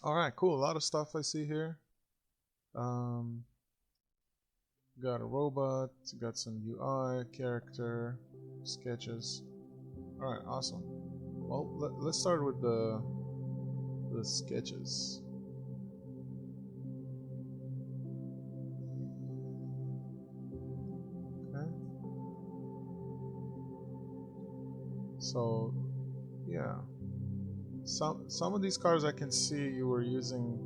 All right, cool. A lot of stuff I see here. Um, got a robot, got some UI, character, sketches. All right, awesome. Well, let's start with the sketches. Okay. So, yeah. Some of these cars I can see you were using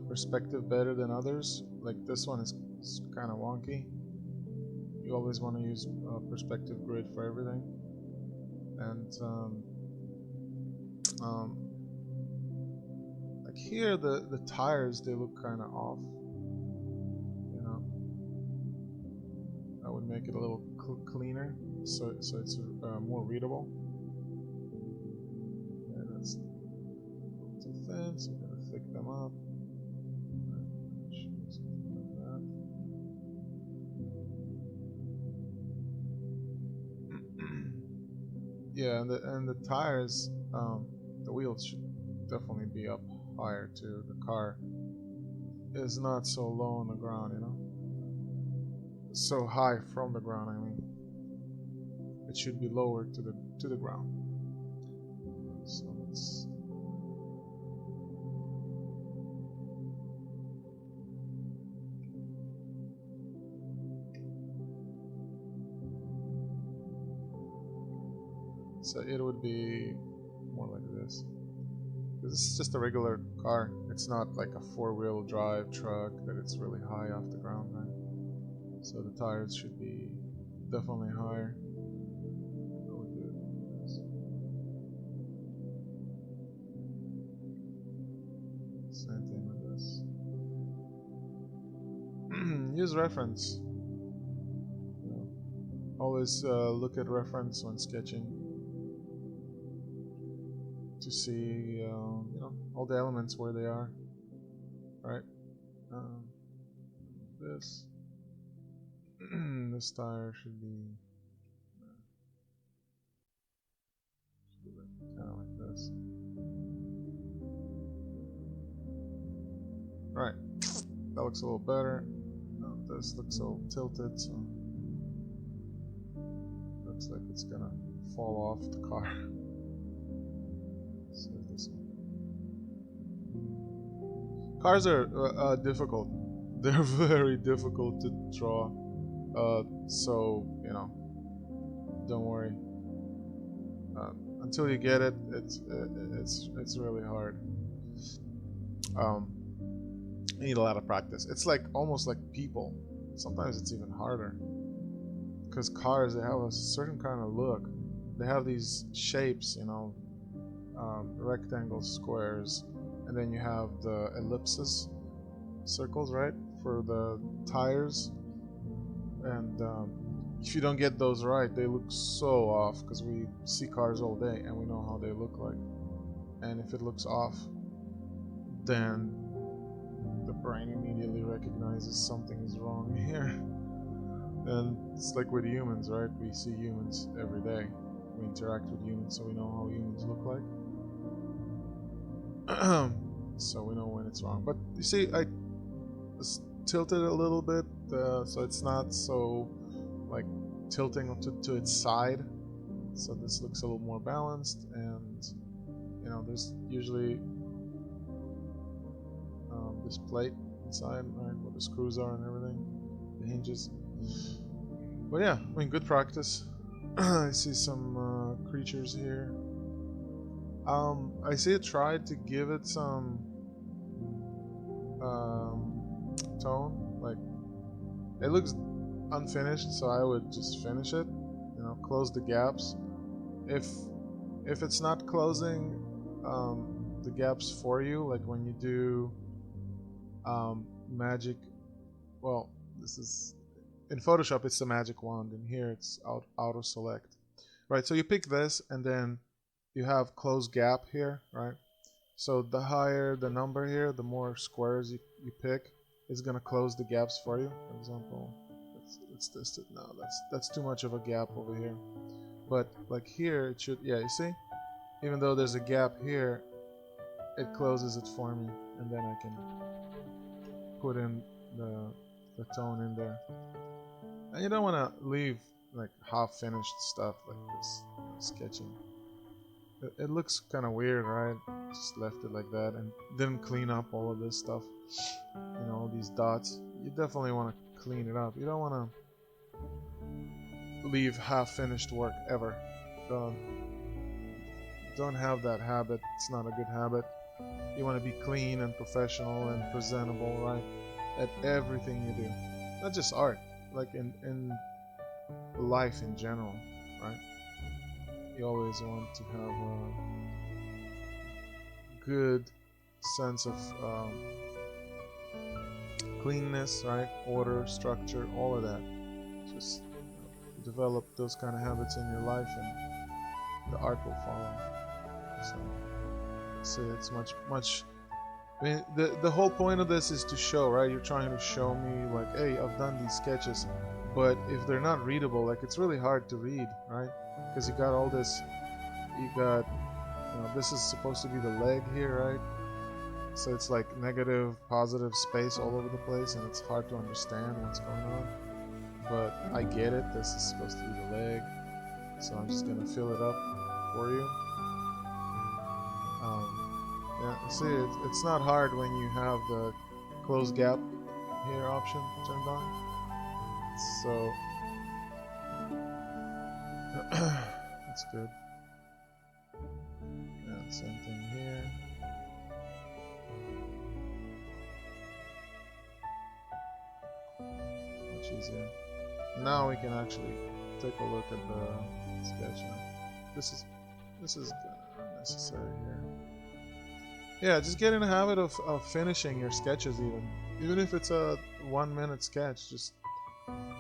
perspective better than others. Like this one is kind of wonky. You always want to use perspective grid for everything. And um, like here, the tires they look kind of off. You know, I would make it a little cleaner, so it's more readable. And that's too thin, so we're gonna thick them up. Something like that. Yeah, and the tires, the wheels should definitely be up higher too. The car is not so low on the ground, you know, so high from the ground. I mean, it should be lower to the ground. So let's. So it would be more like this. This is just a regular car. It's not like a four-wheel drive truck that it's really high off the ground, right? So the tires should be definitely higher. Same thing with this. Use reference. You know, always look at reference when sketching to see you know, all the elements where they are. Right. Um, this this tire should be kind of like this. Right. That looks a little better. This looks a little tilted, so looks like it's gonna fall off the car. So this one. Cars are difficult. They're very difficult to draw. So you know, don't worry. Uh, until you get it, it's really hard. Um, you need a lot of practice. It's like almost like people. Sometimes it's even harder because cars they have a certain kind of look. They have these shapes, you know, rectangles, squares, and then you have the ellipses, circles, right, for the tires. And if you don't get those right, they look so off because we see cars all day and we know how they look like. And if it looks off, then the brain immediately recognizes something is wrong here. And it's like with humans, right? We see humans every day. We interact with humans, so we know how humans look like. So we know when it's wrong. But you see, I tilted a little bit, so it's not so like tilting to its side. So this looks a little more balanced, and you know, there's usually this plate inside, right, where the screws are and everything, the hinges. But yeah, I mean, good practice. I see some creatures here. I see it tried to give it some tone. Like it looks unfinished, so I would just finish it. You know, close the gaps. If if it's not closing the gaps for you, like when you do magic, well, this is in Photoshop. It's the magic wand, and here it's auto select. Right. So you pick this, and then you have close gap here, right? So the higher the number here, the more squares you pick, it's gonna close the gaps for you. For example, let's test it now. That's too much of a gap over here. But like here, it should, yeah, you see? Even though there's a gap here, it closes it for me, and then I can put in the tone in there. And you don't want to leave like half finished stuff like this, sketching. It looks kind of weird, right? Just left it like that and didn't clean up all of this stuff. You know, all these dots. You definitely want to clean it up. You don't want to leave half finished work ever. Don't have that habit. It's not a good habit. You want to be clean and professional and presentable, right? At everything you do. Not just art, like in life in general, right? You always want to have a good sense of cleanness, right? Order, structure, all of that. Just develop those kind of habits in your life, and the art will follow. So it's much. I mean, the whole point of this is to show, right? You're trying to show me, like, hey, I've done these sketches, but if they're not readable, like, it's really hard to read, right? Because you got all this, this is supposed to be the leg here, right? So it's like negative, positive space all over the place, and it's hard to understand what's going on. But I get it. This is supposed to be the leg, so I'm just gonna fill it up for you. Yeah, see, it's not hard when you have the close gap here option turned on. So that's good. Yeah, same thing here. Much easier. Now we can actually take a look at the sketch now. This is unnecessary here. Yeah, just get in the habit of finishing your sketches even if it's a 1 minute sketch. Just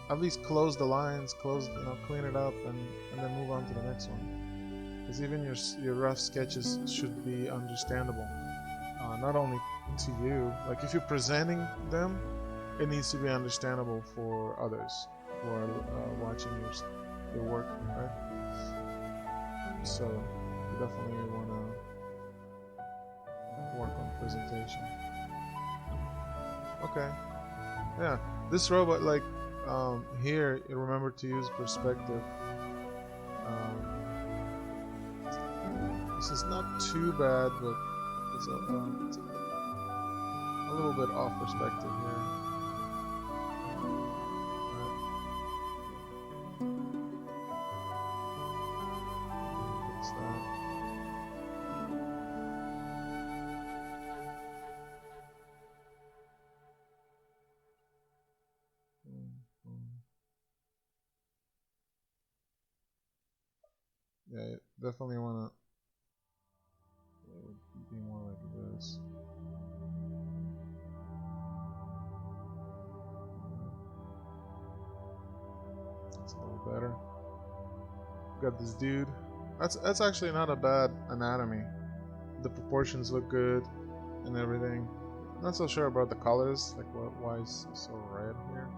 at least close the lines, clean it up, and then move on to the next one. Because even your rough sketches should be understandable, not only to you. Like if you're presenting them, it needs to be understandable for others who are watching your work, right? So you definitely want to work on presentation. Okay. Yeah, this robot, like here, remember to use perspective. This is not too bad, but it's a little bit off perspective here. Fix that. Yeah, you definitely want to be more like this. That's a little better. Got this dude. That's actually not a bad anatomy. The proportions look good and everything. Not so sure about the colors, like why is it so red here.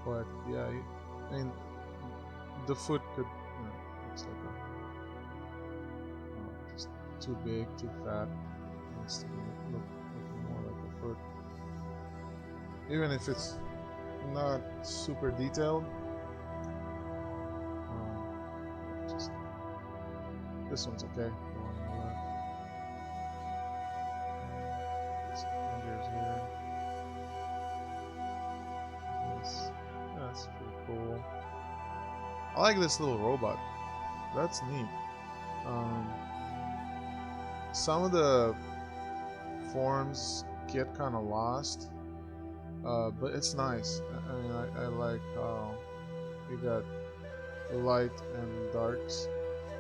But yeah, I mean, the foot could, looks like just too big, too fat. It needs to look more like a foot. Even if it's not super detailed. Just this one's okay. Fingers here. That's pretty cool. I like this little robot. That's neat. Some of the forms get kind of lost, but it's nice. I mean, I like how you got the light and darks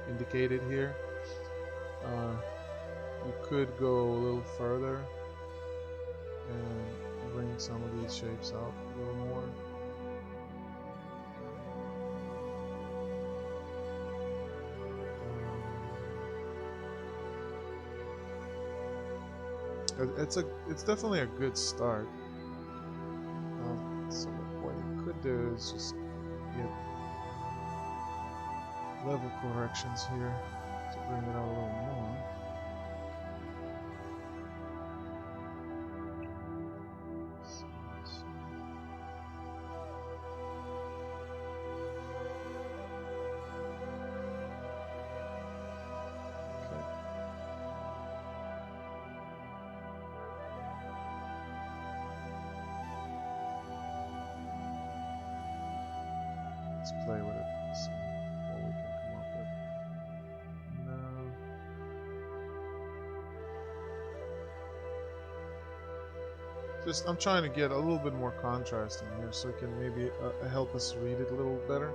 indicated here. You could go a little further and bring some of these shapes out a little more. It's definitely a good start. So what you could do is just get level corrections here to bring it out a little more. Let's play with it. See what we can come up with. No. Just I'm trying to get a little bit more contrast in here, so it can maybe help us read it a little better.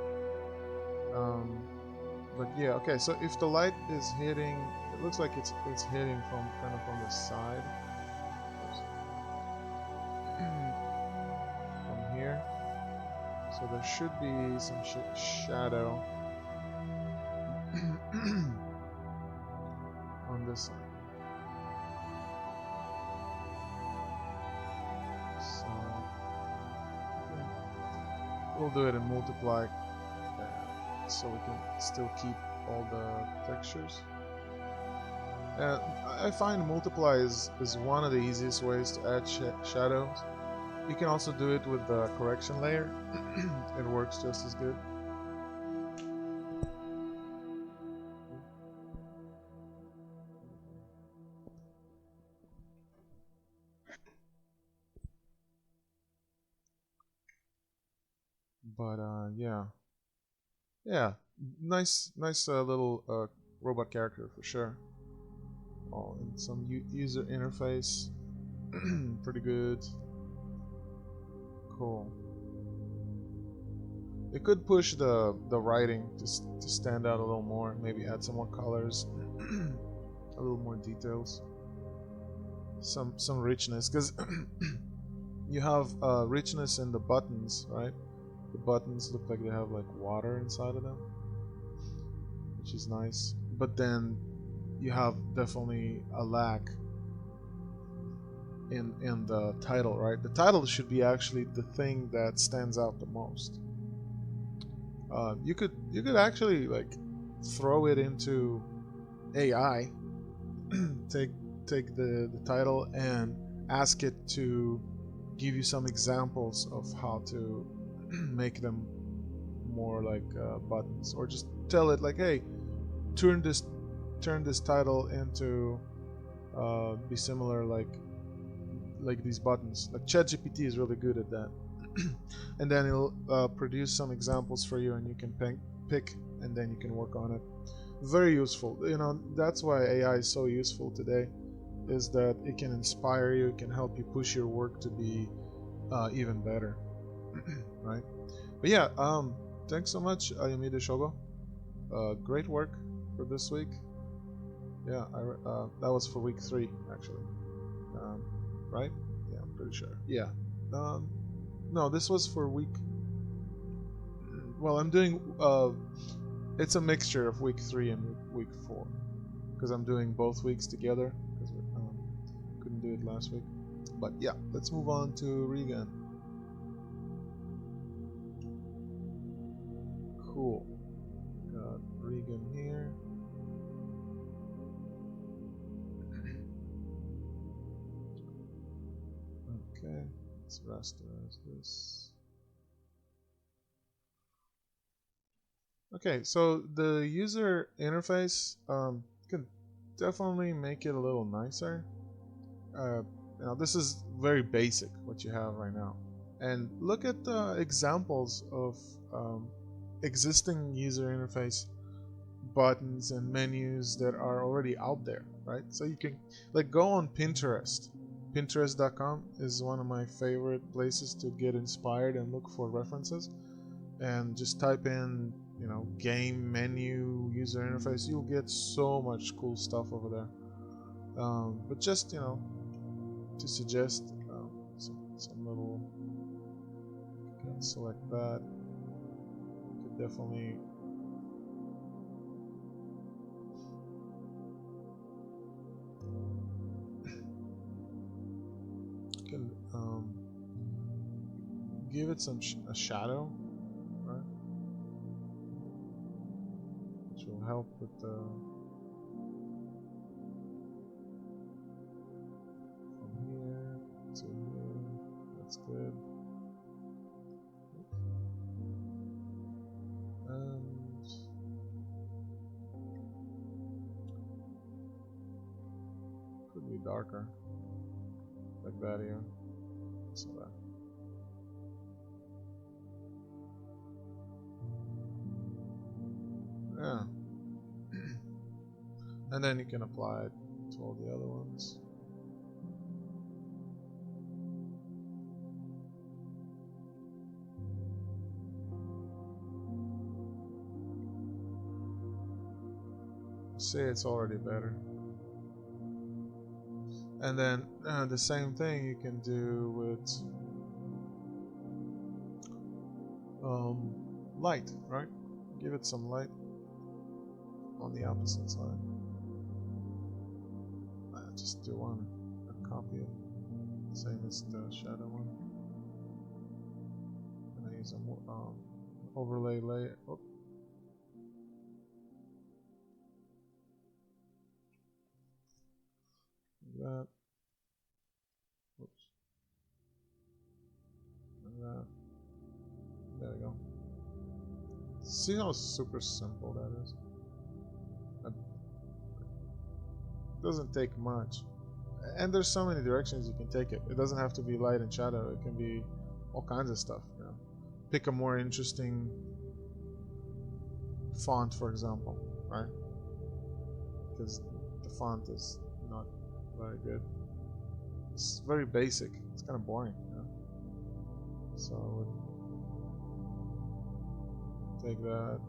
But yeah, okay. So if the light is hitting, it looks like it's hitting from kind of from the side. From here. So there should be some shadow on this side. So we'll do it in multiply, so we can still keep all the textures. I find multiply is one of the easiest ways to add shadows. You can also do it with the correction layer. It works just as good. But yeah, nice little robot character for sure. Oh, and some user interface, pretty good. Cool. It could push the writing to stand out a little more. Maybe add some more colors, a little more details, some richness, because you have richness in the buttons, right? The buttons look like they have like water inside of them, which is nice. But then you have definitely a lack in the title, right? The title should be actually the thing that stands out the most. You could actually like throw it into AI, take the title and ask it to give you some examples of how to make them more like buttons, or just tell it like, hey, turn this title into be similar like these buttons. Like ChatGPT is really good at that. And then it'll produce some examples for you, and you can pick and then you can work on it. Very useful. You know, that's why AI is so useful today, is that it can inspire you, it can help you push your work to be even better. Right? But yeah, thanks so much, Ayumide Shogo. Great work for this week. Yeah, that was for week 3 actually. Right? Yeah, I'm pretty sure. Yeah. No, this was for week. Well, I'm doing. It's a mixture of week 3 and week 4, because I'm doing both weeks together, because we couldn't do it last week. But yeah, let's move on to Regan. Cool. Got Regan here. Okay, let's rasterize this. Okay, so the user interface can definitely make it a little nicer. Now this is very basic what you have right now, and look at the examples of existing user interface buttons and menus that are already out there, right? So you can like go on Pinterest. Pinterest.com is one of my favorite places to get inspired and look for references, and just type in, you know, game menu user interface. You'll get so much cool stuff over there. But just, you know, to suggest some little, you can select that. You could definitely can give it a shadow, right? Which will help with the from here to here. That's good. And could be darker, like that here. So that. Yeah. And then you can apply it to all the other ones. See, it's already better. And then the same thing you can do with light, right? Give it some light on the opposite side. Just do one, a copy of it, same as the shadow one. And I use an overlay layer. Oh. Like that. Oops. Like that. There we go. See how super simple that is? It doesn't take much. And there's so many directions you can take it. It doesn't have to be light and shadow. It can be all kinds of stuff. You know, pick a more interesting font, for example, right? Because the font is not very good. It's very basic. It's kind of boring. You know? So I would take that.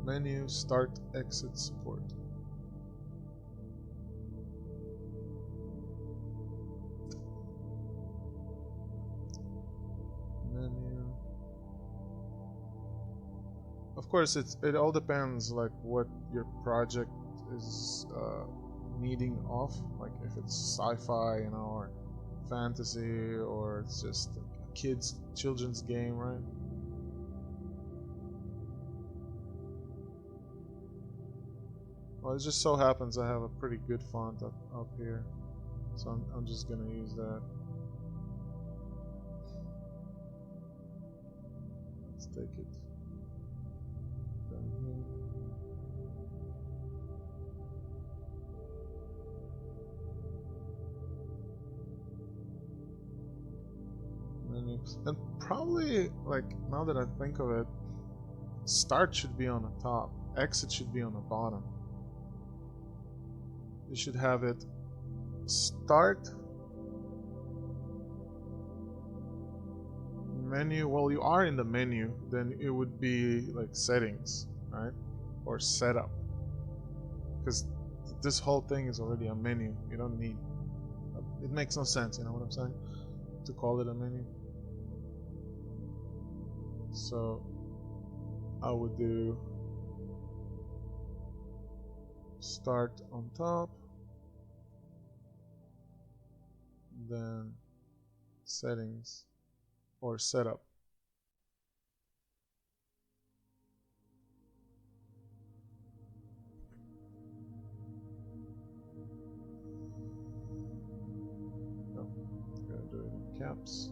Menu, start, exit, support. Menu. Of course, it all depends like what your project is needing of. Like if it's sci-fi, you know, or fantasy, or it's just a children's game, right? Well, it just so happens I have a pretty good font up here, so I'm just gonna use that. Let's take it down here. Menu. And probably, like, now that I think of it, start should be on the top, exit should be on the bottom. You should have it start, menu. Well, you are in the menu, then it would be like settings, right? Or setup, because this whole thing is already a menu. You don't need, it makes no sense, you know what I'm saying, to call it a menu. So I would do start on top, then settings or setup. No, I'm gonna do it in caps.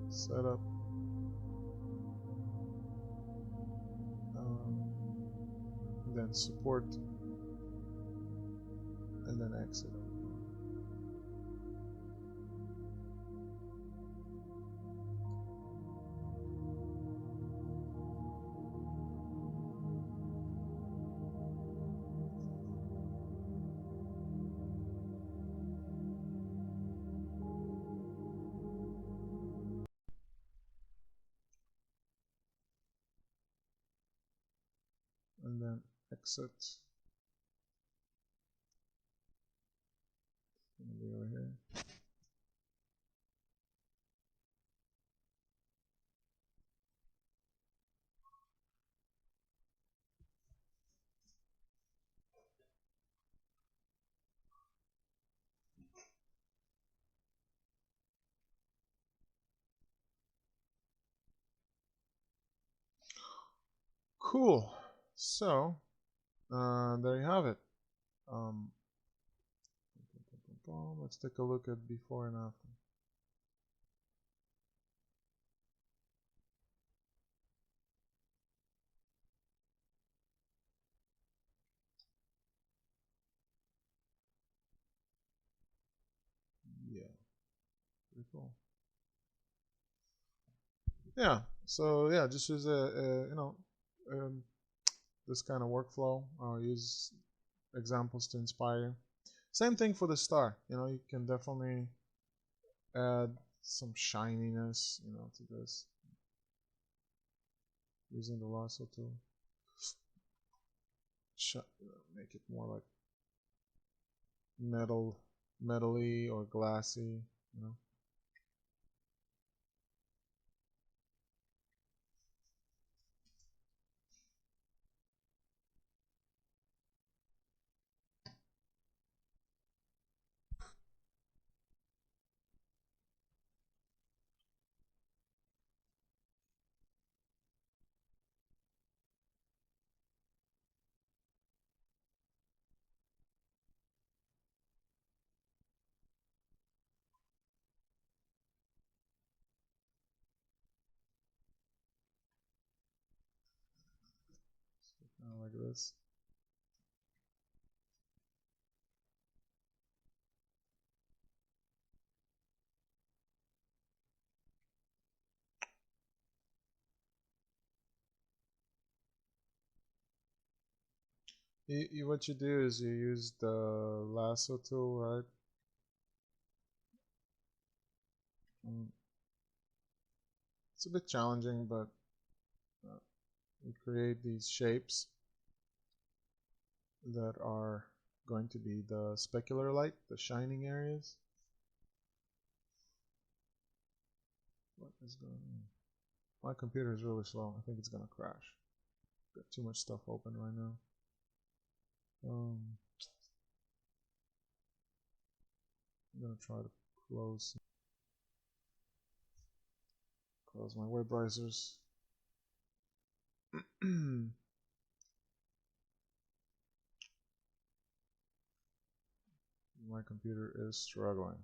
Setup. Then support, and then exit. And then exit. Gonna be over here. Cool. So there you have it. Let's take a look at before and after. cool. Yeah. So yeah, just use um, this kind of workflow. I'll use examples to inspire you. Same thing for the star. You can definitely add some shininess, to this using the lasso tool. Make it more like metally or glassy. So kind of like this. What you do is you use the lasso tool, right? It's a bit challenging, but you create these shapes that are going to be the specular light, the shining areas. What is going on? My computer is really slow. I think it's gonna crash. Got too much stuff open right now. I'm gonna try to close my web browsers. My computer is struggling.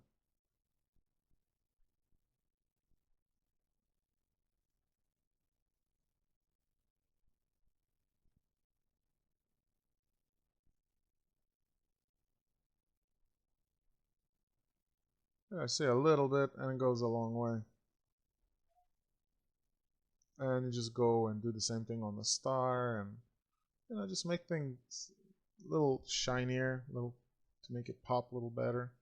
Yeah, I say a little bit and it goes a long way. And you just go and do the same thing on the star and just make things a little shinier, little to make it pop a little better.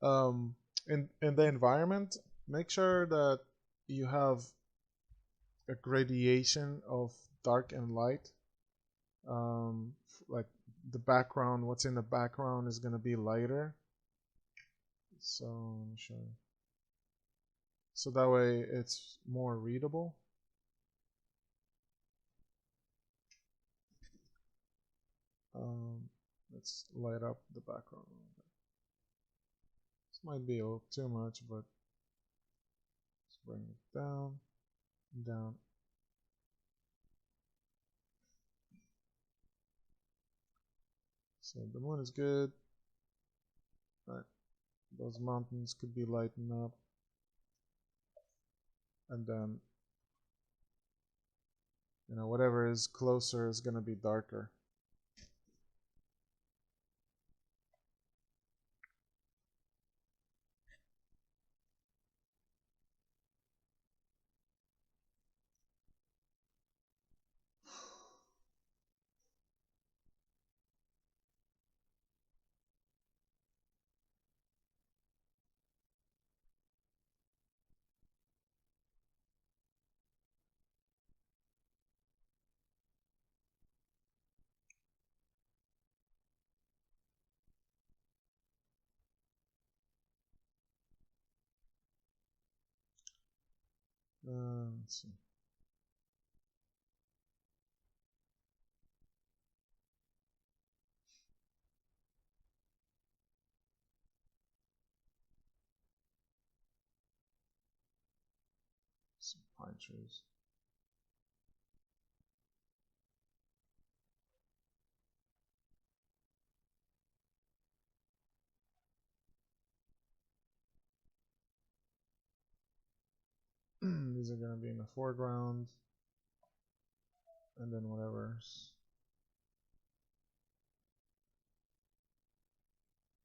In the environment, make sure that you have a gradation of dark and light. Like the background, what's in the background is gonna be lighter. So let me show you. So that way it's more readable. Let's light up the background a little bit. This might be a little too much, but let's bring it down, down. So the moon is good. Right. Those mountains could be lightened up. And then, whatever is closer is going to be darker. Let's see. Some pine trees. These are going to be in the foreground. And then whatever's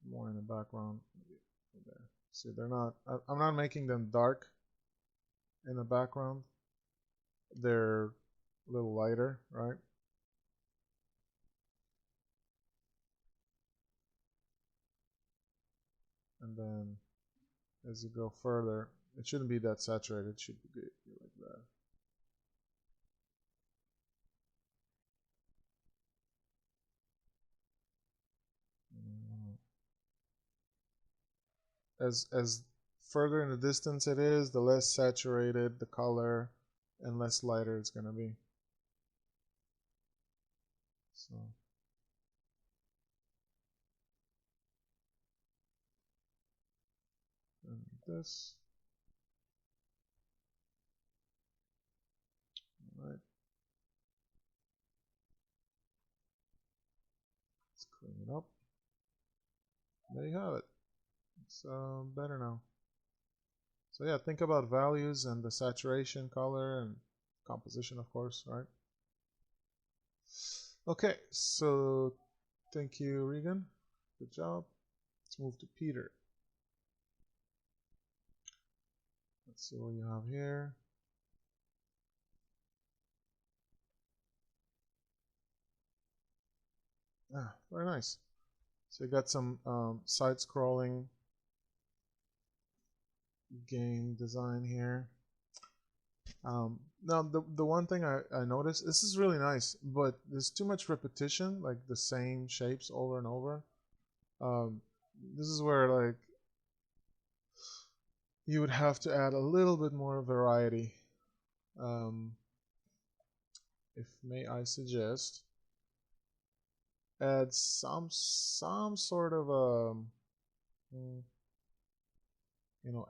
more in the background, maybe there. See, they're not. I'm not making them dark in the background. They're a little lighter, right? And then as you go further, it shouldn't be that saturated. It should be like that. As further in the distance it is, the less saturated the color and less lighter it's gonna be. So and this. All right. Let's clean it up. There you have it. It's better now. So yeah, think about values and the saturation, color, and composition, of course, right? Okay, so thank you, Regan. Good job. Let's move to Peter. Let's see what you have here. Ah, very nice. So you got some side-scrolling game design here. Now the one thing I noticed, this is really nice, but there's too much repetition, like the same shapes over and over. This is where like you would have to add a little bit more variety. If may I suggest, add some sort of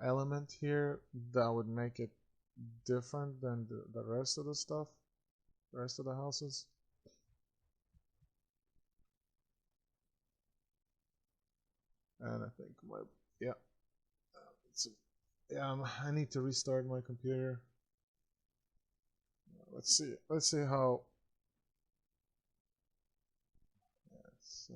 element here that would make it different than the rest of the stuff, the rest of the houses. And I think yeah, it's yeah, I need to restart my computer. Let's see how. Yeah, so.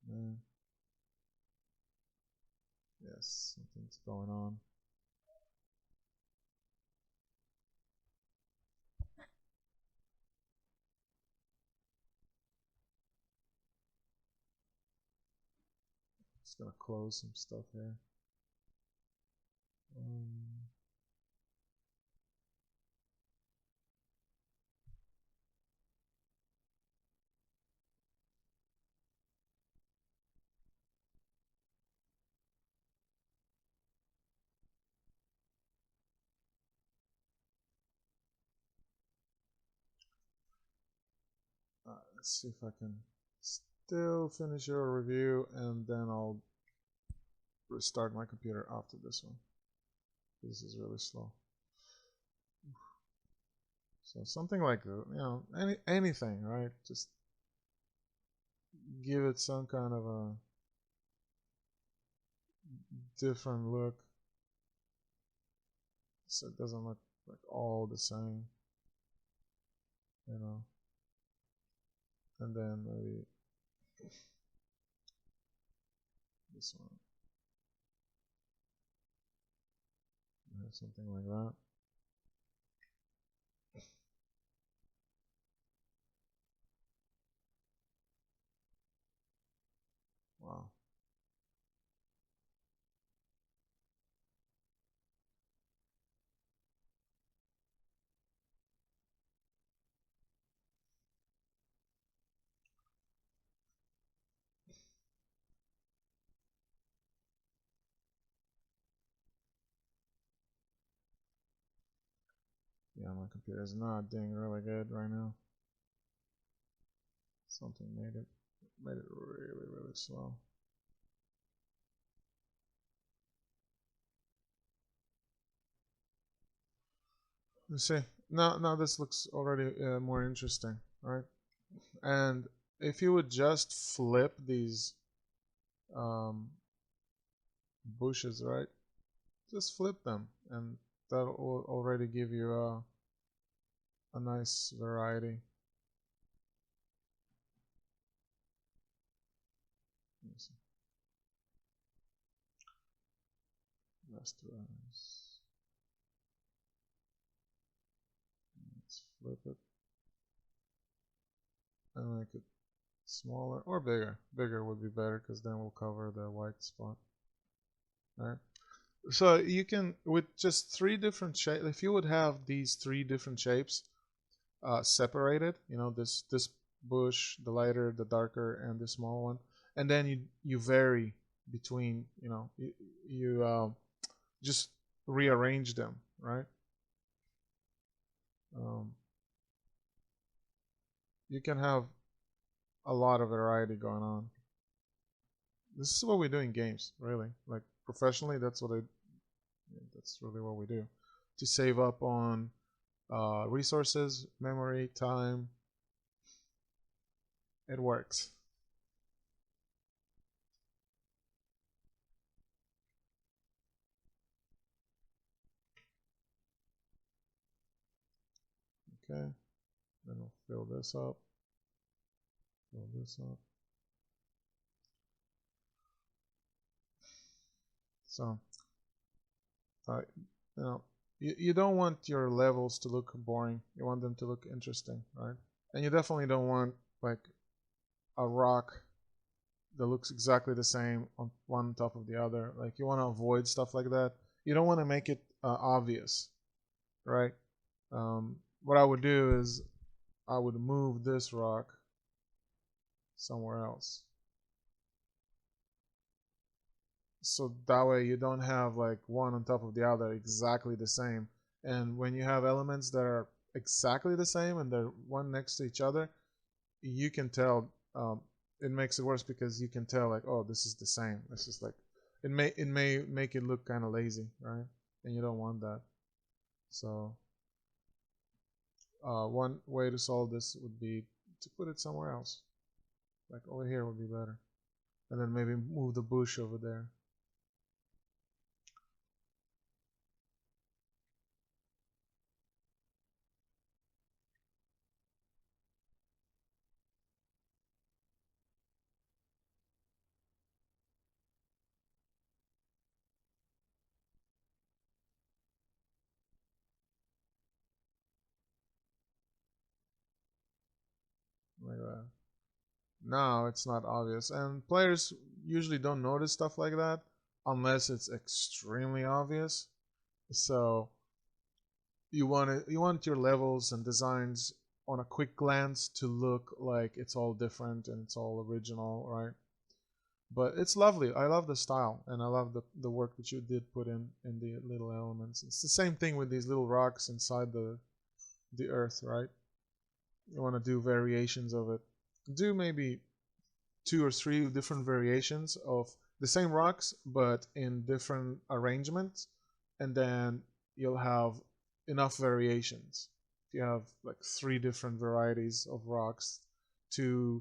Yeah. Yes, something's going on. Just gonna close some stuff here. Let's see if I can still finish your review, and then I'll restart my computer after this one. This is really slow. So something like anything, right? Just give it some kind of a different look, so it doesn't look like all the same, you know. And then maybe this one, something like that. Wow. Yeah, my computer is not doing really good right now. Something made it really slow. You see, now this looks already more interesting, right? And if you would just flip these um, bushes, right? Just flip them, and that will already give you a nice variety. see. Rasterize. Let's flip it and make it smaller or bigger. Bigger would be better because then we'll cover the white spot. All right. So you can, with just three different shapes, if you would have these three different shapes separated, you know, this bush, the lighter, the darker, and the small one, and then you vary between, you know, you just rearrange them, right? Um, you can have a lot of variety going on. This is what we do in games, really. Like professionally, that's really what we do, to save up on resources, memory, time. It works. Okay, then we'll fill this up. Fill this up. So, you know, you don't want your levels to look boring. You want them to look interesting, right? And you definitely don't want like a rock that looks exactly the same on one top of the other. Like you want to avoid stuff like that. You don't want to make it obvious, right? What I would do is I would move this rock somewhere else. So that way you don't have like one on top of the other exactly the same. And when you have elements that are exactly the same and they're one next to each other, you can tell. It makes it worse because you can tell like, oh, this is the same. This is like, it may make it look kind of lazy, right? And you don't want that. So one way to solve this would be to put it somewhere else. Like over here would be better. And then maybe move the bush over there. Like that. No, it's not obvious. And players usually don't notice stuff like that unless it's extremely obvious. So you want your levels and designs on a quick glance to look like it's all different and it's all original, right? But it's lovely. I love the style and I love the work that you did put in the little elements. It's the same thing with these little rocks inside the earth, right? You want to do variations of it. Do maybe two or three different variations of the same rocks but in different arrangements, and then you'll have enough variations. If you have like three different varieties of rocks, two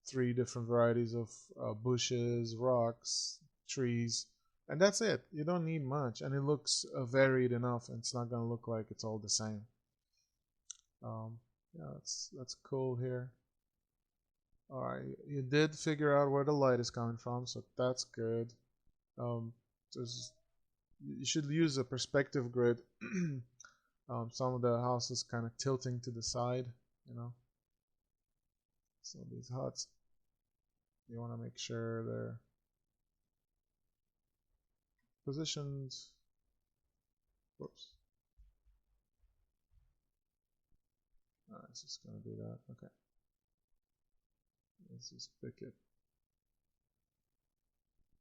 three different varieties of bushes, rocks, trees, and that's it. You don't need much, and it looks varied enough, and it's not gonna look like it's all the same. Yeah, that's cool here. All right, you did figure out where the light is coming from, so that's good. Um, just you should use a perspective grid. Some of the houses kind of tilting to the side, you know. So these huts, you want to make sure they're positioned. Whoops. It's just gonna do that. Okay. Let's just pick it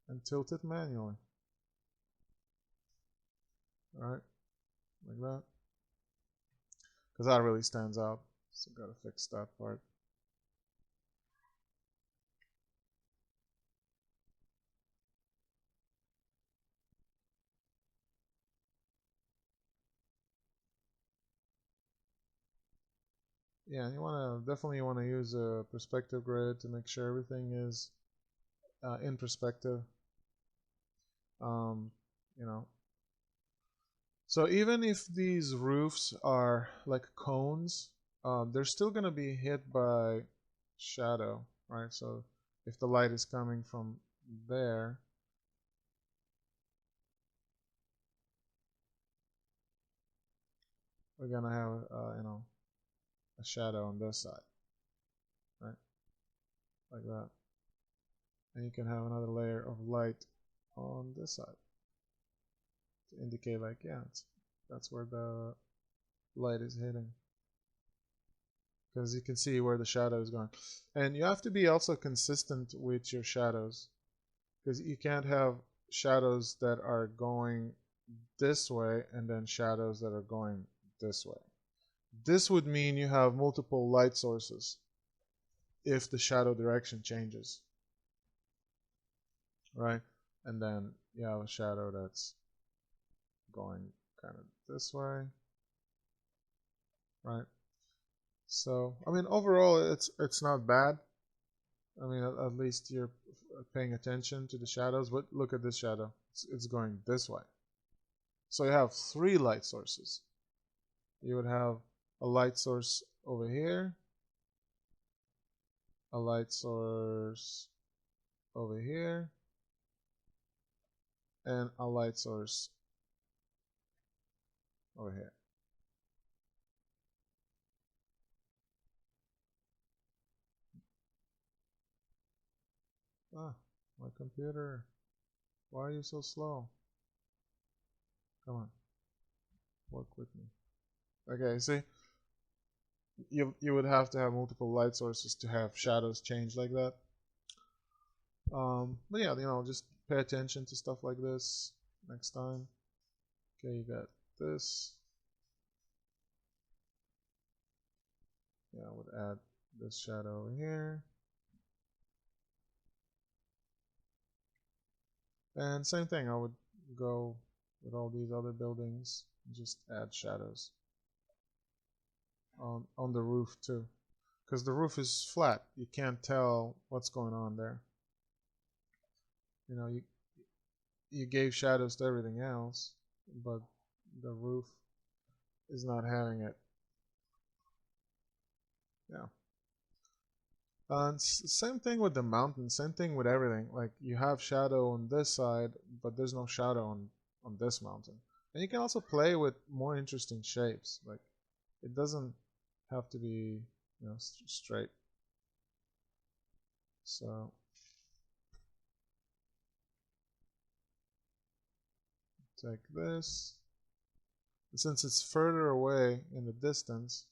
and tilt it manually. All right, like that. Because that really stands out. So gotta fix that part. Yeah, definitely want to use a perspective grid to make sure everything is in perspective. Um, you know, so even if these roofs are like cones, they're still gonna be hit by shadow, right? So if the light is coming from there, we're gonna have a shadow on this side, right? Like that. And you can have another layer of light on this side to indicate, like, yeah, that's where the light is hitting, because you can see where the shadow is going. And you have to be also consistent with your shadows, because you can't have shadows that are going this way and then shadows that are going this way. This would mean you have multiple light sources if the shadow direction changes, right? And then you have a shadow that's going kind of this way, right? So, I mean, overall, it's not bad. I mean, at least you're paying attention to the shadows. But look at this shadow; it's going this way. So you have 3 light sources. You would have a light source over here, a light source over here, and a light source over here. Ah, my computer. Why are you so slow? Come on, work with me. Okay, see, you would have to have multiple light sources to have shadows change like that. But yeah, just pay attention to stuff like this next time. Okay, you got this. Yeah, I would add this shadow over here. And same thing, I would go with all these other buildings and just add shadows on the roof too, because the roof is flat. You can't tell what's going on there. You gave shadows to everything else, but the roof is not having it. Yeah. And same thing with the mountain, same thing with everything. Like, you have shadow on this side, but there's no shadow on this mountain. And you can also play with more interesting shapes. Like, it doesn't have to be, straight. So take this. Since it's further away in the distance,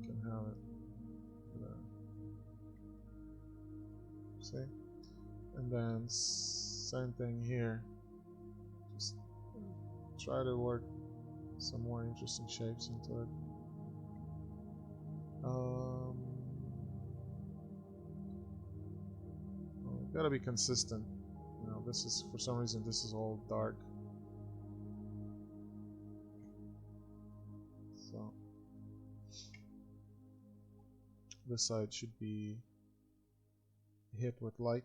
you can have it there. See? And then same thing here. Just try to work some more interesting shapes into it. Gotta be consistent. This is, for some reason, this is all dark. So this side should be hit with light,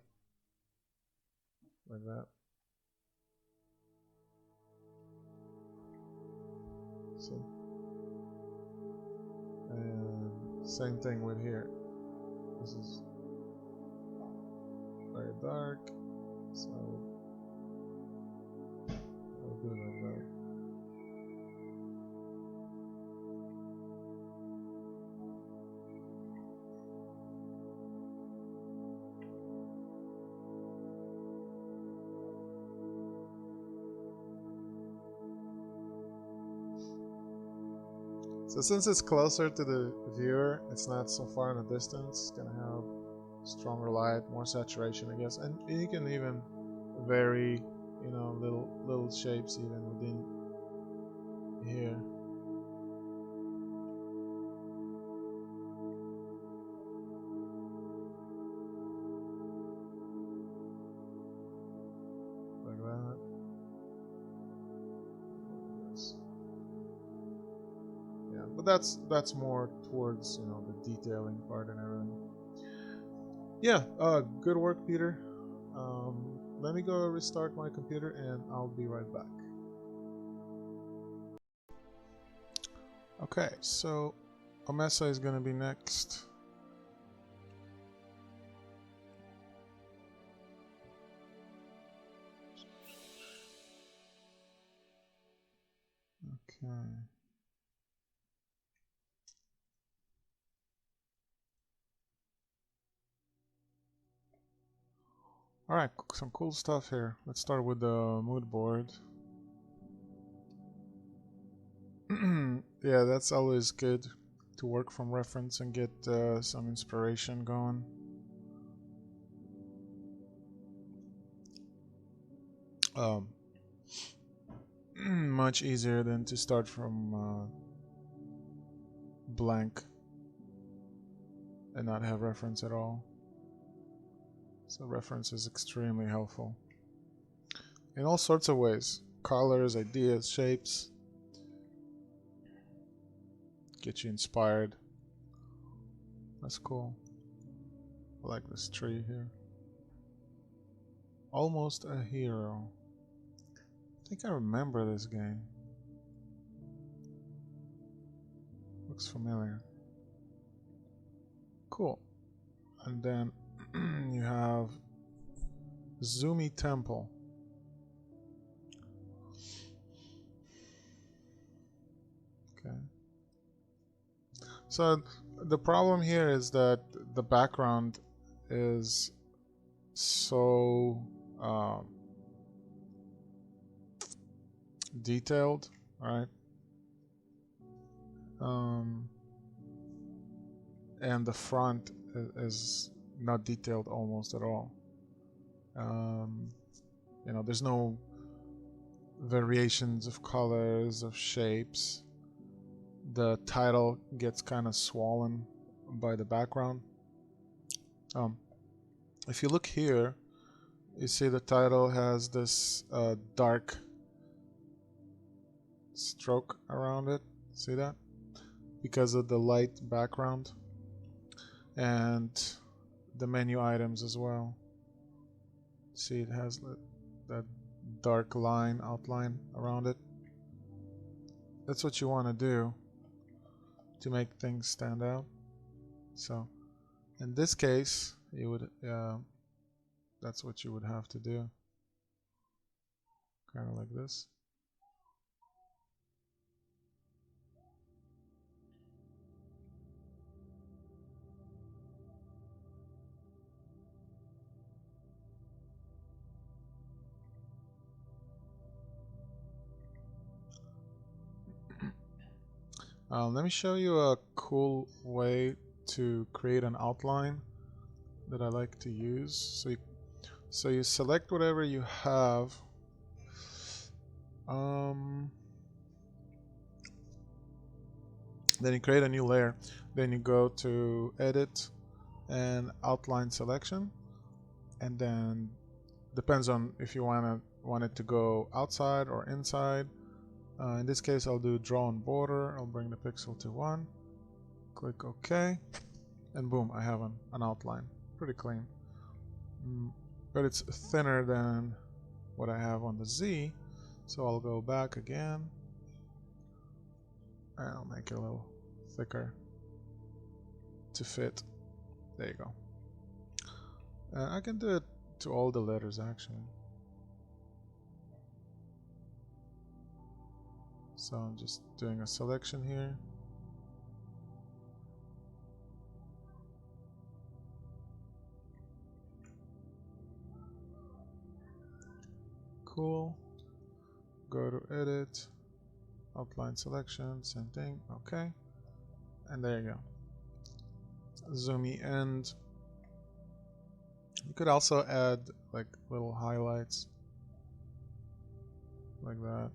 like that. See? And same thing with here. This is very dark, so I'll do it like that. So since it's closer to the viewer, it's not so far in the distance, it's gonna have stronger light, more saturation, I guess. And you can even vary, little shapes even within here. Like that. Yeah, but that's more towards, the detailing part and everything. Yeah, good work, Peter. Let me go restart my computer and I'll be right back. Okay, so Omesa is gonna be next. Okay. Alright, some cool stuff here. Let's start with the mood board. Yeah, that's always good to work from reference and get some inspiration going. Much easier than to start from blank and not have reference at all. So reference is extremely helpful in all sorts of ways. Colors, ideas, shapes. Get you inspired. That's cool. I like this tree here. Almost a Hero. I think I remember this game. Looks familiar. Cool. And then you have Zumi Temple. Okay. So the problem here is that the background is so detailed, right? And the front is not detailed almost at all. You know, there's no variations of colors, of shapes. The title gets kind of swollen by the background. If you look here, you see the title has this dark stroke around it. See that? Because of the light background. And the menu items as well. See, it has that dark line outline around it. That's what you want to do to make things stand out. So in this case, you would that's what you would have to do, kind of like this. Let me show you a cool way to create an outline that I like to use. So you select whatever you have. Then you create a new layer. Then you go to Edit and Outline Selection, and then depends on if you want it to go outside or inside. In this case, I'll do Draw on Border. I'll bring the pixel to 1. Click OK, and boom, I have an outline. Pretty clean. But it's thinner than what I have on the Z, so I'll go back again. And I'll make it a little thicker to fit. There you go. I can do it to all the letters actually. So I'm just doing a selection here. Cool. Go to Edit, Outline Selection, same thing. Okay. And there you go. Zoomy end. You could also add like little highlights like that.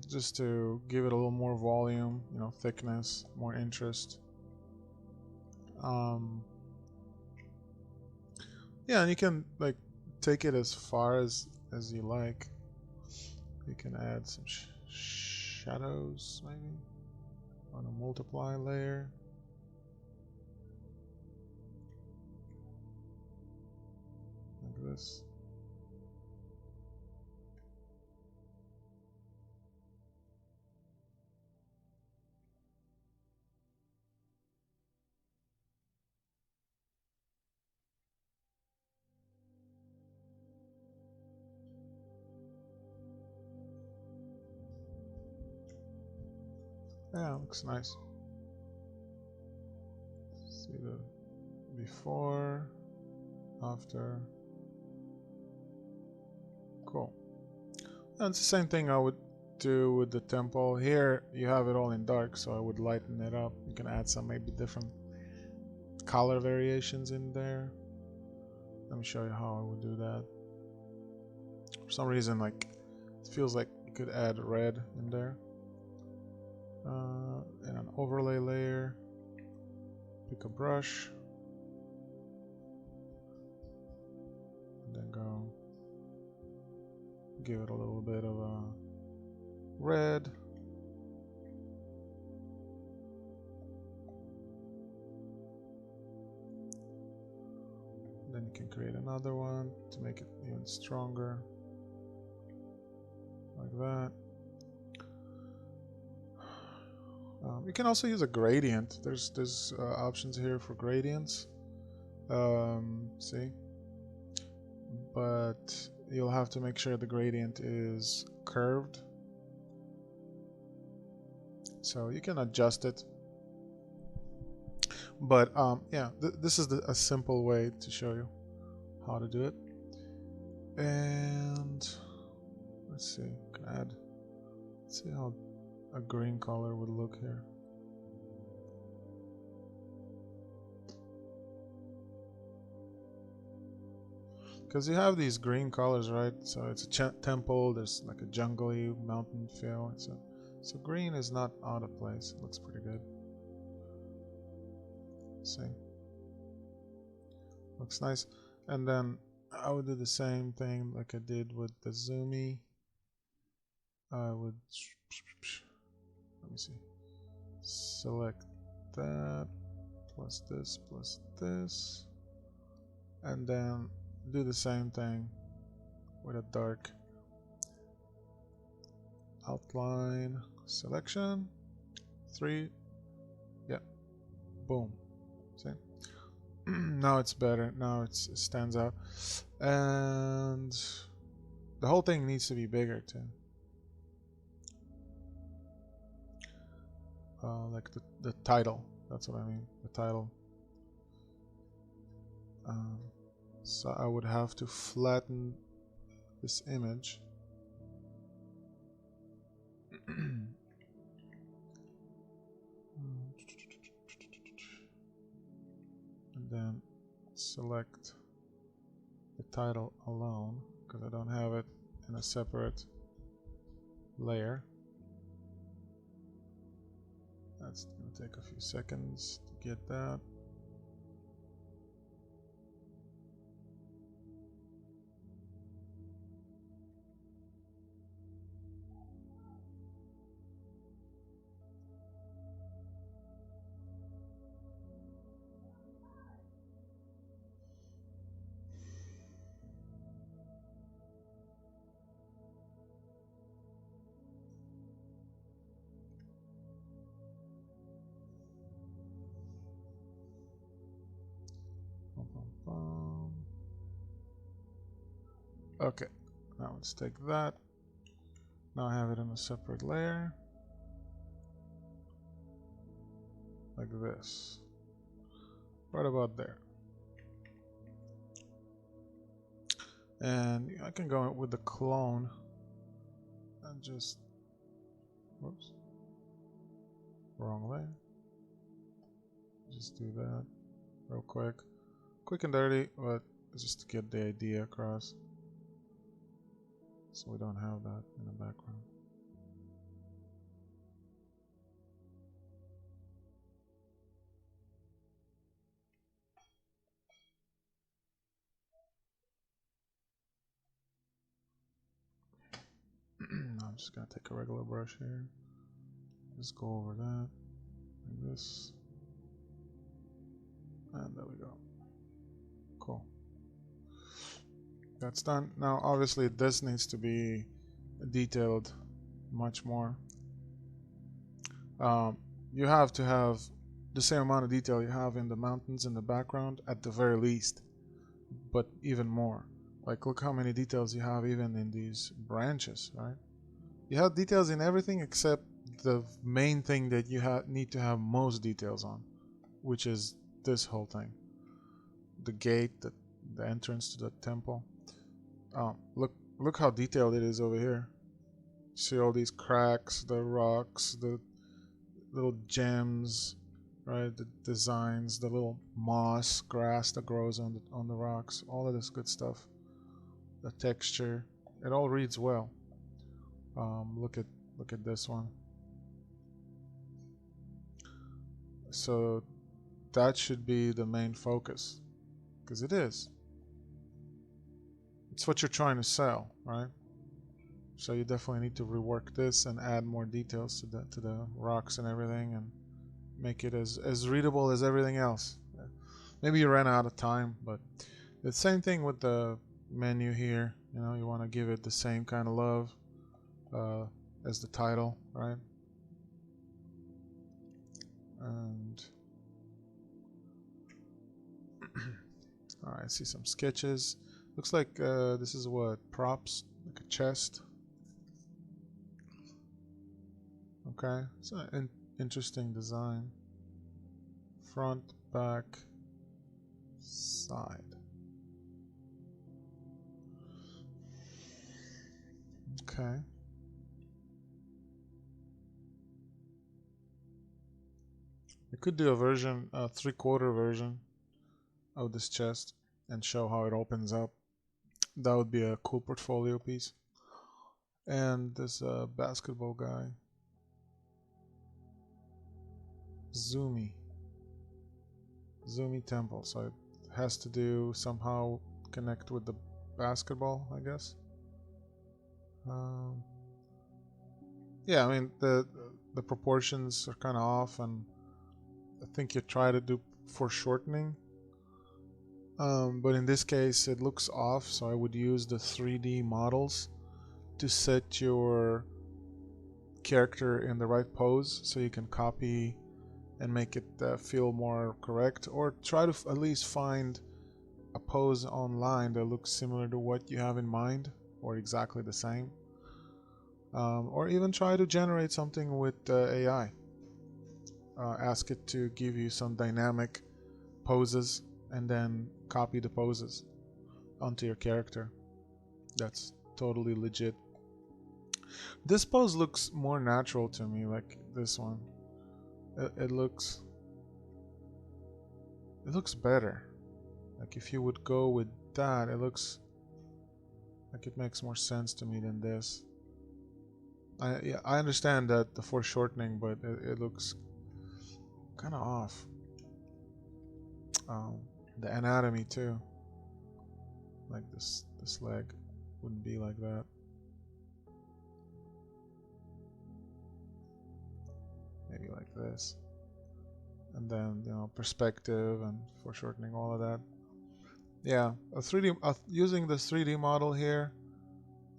Just to give it a little more volume, you know, thickness, more interest. Yeah, and you can like take it as far as you like. You can add some shadows, maybe on a multiply layer. Like this. Yeah, looks nice. See the before, after. Cool. And it's the same thing I would do with the temple. Here you have it all in dark, so I would lighten it up. You can add some maybe different color variations in there. Let me show you how I would do that. For some reason, like, it feels like you could add red in there. And an overlay layer. Pick a brush. And then go give it a little bit of a red. Then you can create another one to make it even stronger. Like that. You can also use a gradient. There's options here for gradients. See? But you'll have to make sure the gradient is curved. So you can adjust it. But yeah, this is a simple way to show you how to do it. And let's see, can add. Let's see how a green color would look here. Because you have these green colors, right? So it's a temple. There's like a jungly mountain feel. So green is not out of place. It looks pretty good. See, looks nice. And then I would do the same thing like I did with the zoomy. I would, let me see, select that plus this, and then do the same thing with a dark outline selection. 3, yeah, boom. See? Now it's better. Now it stands out, and the whole thing needs to be bigger too. Like the title. That's what I mean. The title. So I would have to flatten this image. And then select the title alone, because I don't have it in a separate layer. That's going to take a few seconds to get that. Okay, now let's take that. Now I have it in a separate layer. Like this. Right about there. And I can go with the clone and just, whoops, wrong layer. Just do that real quick. Quick and dirty, but just to get the idea across. So we don't have that in the background. I'm just gonna take a regular brush here. Just go over that, like this, and there we go. Cool. That's done. Now, obviously, this needs to be detailed much more. You have to have the same amount of detail you have in the mountains in the background at the very least, but even more. Like, look how many details you have even in these branches, right? You have details in everything except the main thing that you need to have most details on, which is this whole thing. The gate, the entrance to the temple. Look how detailed it is over here. See all these cracks, the rocks, the little gems, right? The designs, the little moss, grass that grows on the rocks, all of this good stuff. The texture, it all reads well. Look at this one. So that should be the main focus, because it is. It's what you're trying to sell, right? So you definitely need to rework this and add more details to the rocks and everything, and make it as readable as everything else. Maybe you ran out of time, but the same thing with the menu here. You know, you want to give it the same kind of love as the title, right? And alright, I see some sketches. Looks like this is what, props, like a chest. Okay, it's an interesting design. Front, back, side. Okay. We could do a version, a 3/4 version of this chest and show how it opens up. That would be a cool portfolio piece. And this basketball guy. Zumi Temple. So it has to do somehow connect with the basketball, I guess. Yeah, I mean the proportions are kind of off, and I think you try to do foreshortening. But in this case, it looks off, so I would use the 3D models to set your character in the right pose, so you can copy and make it feel more correct, or try to at least find a pose online that looks similar to what you have in mind, or exactly the same. Or even try to generate something with AI. Ask it to give you some dynamic poses and then copy the poses onto your character. That's totally legit. This pose looks more natural to me, like this one. It looks better. Like if you would go with that, it looks like it makes more sense to me than this. I understand that the foreshortening, but it looks kind of off. The anatomy too. Like this leg wouldn't be like that. Maybe like this. And then, you know, perspective and foreshortening, all of that. Yeah, a 3D using the 3D model here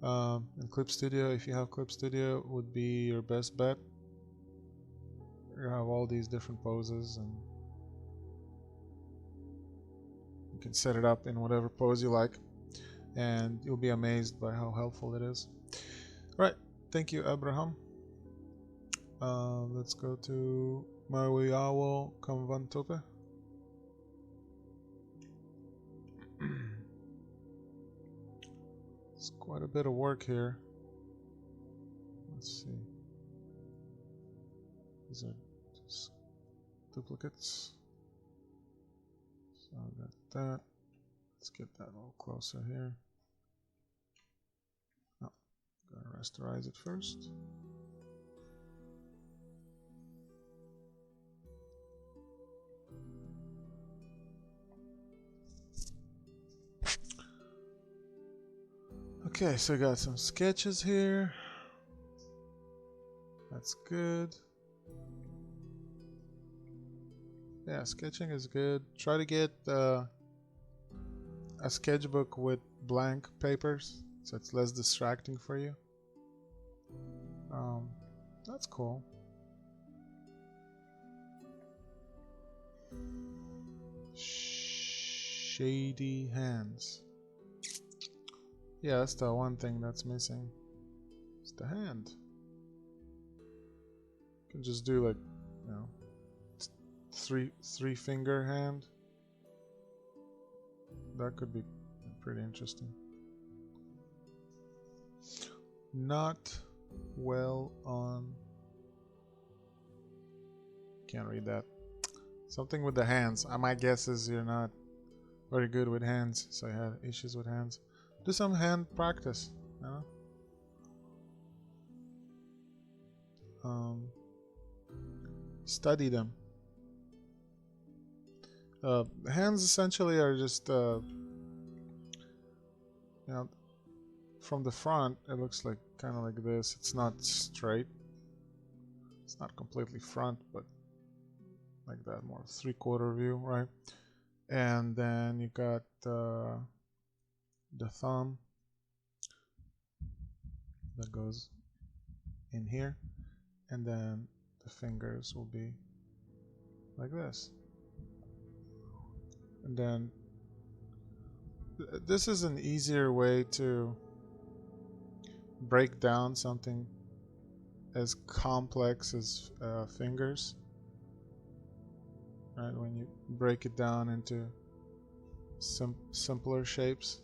in Clip Studio, if you have Clip Studio, would be your best bet. You have all these different poses, and you can set it up in whatever pose you like, and you'll be amazed by how helpful it is. All right, thank you, Abraham. Let's go to Mawiawo Kamvantope. It's quite a bit of work here. Let's see. These are just duplicates. So I got that. Let's get that a little closer here. Oh, gotta rasterize it first. Okay, so I got some sketches here. That's good. Yeah, sketching is good. Try to get a sketchbook with blank papers, so it's less distracting for you. That's cool. Shady hands. Yeah, that's the one thing that's missing. It's the hand. You can just do like, you know, three finger hand. That could be pretty interesting. Not well on. Can't read that. Something with the hands. My guess is you're not very good with hands, so you had issues with hands. Do some hand practice, you know? Study them. Hands essentially are just, you know, from the front it looks like kind of like this. It's not straight. It's not completely front, but like that, more 3/4 view, right? And then you got the thumb that goes in here, and then the fingers will be like this. And then this is an easier way to break down something as complex as fingers, right? When you break it down into simpler shapes.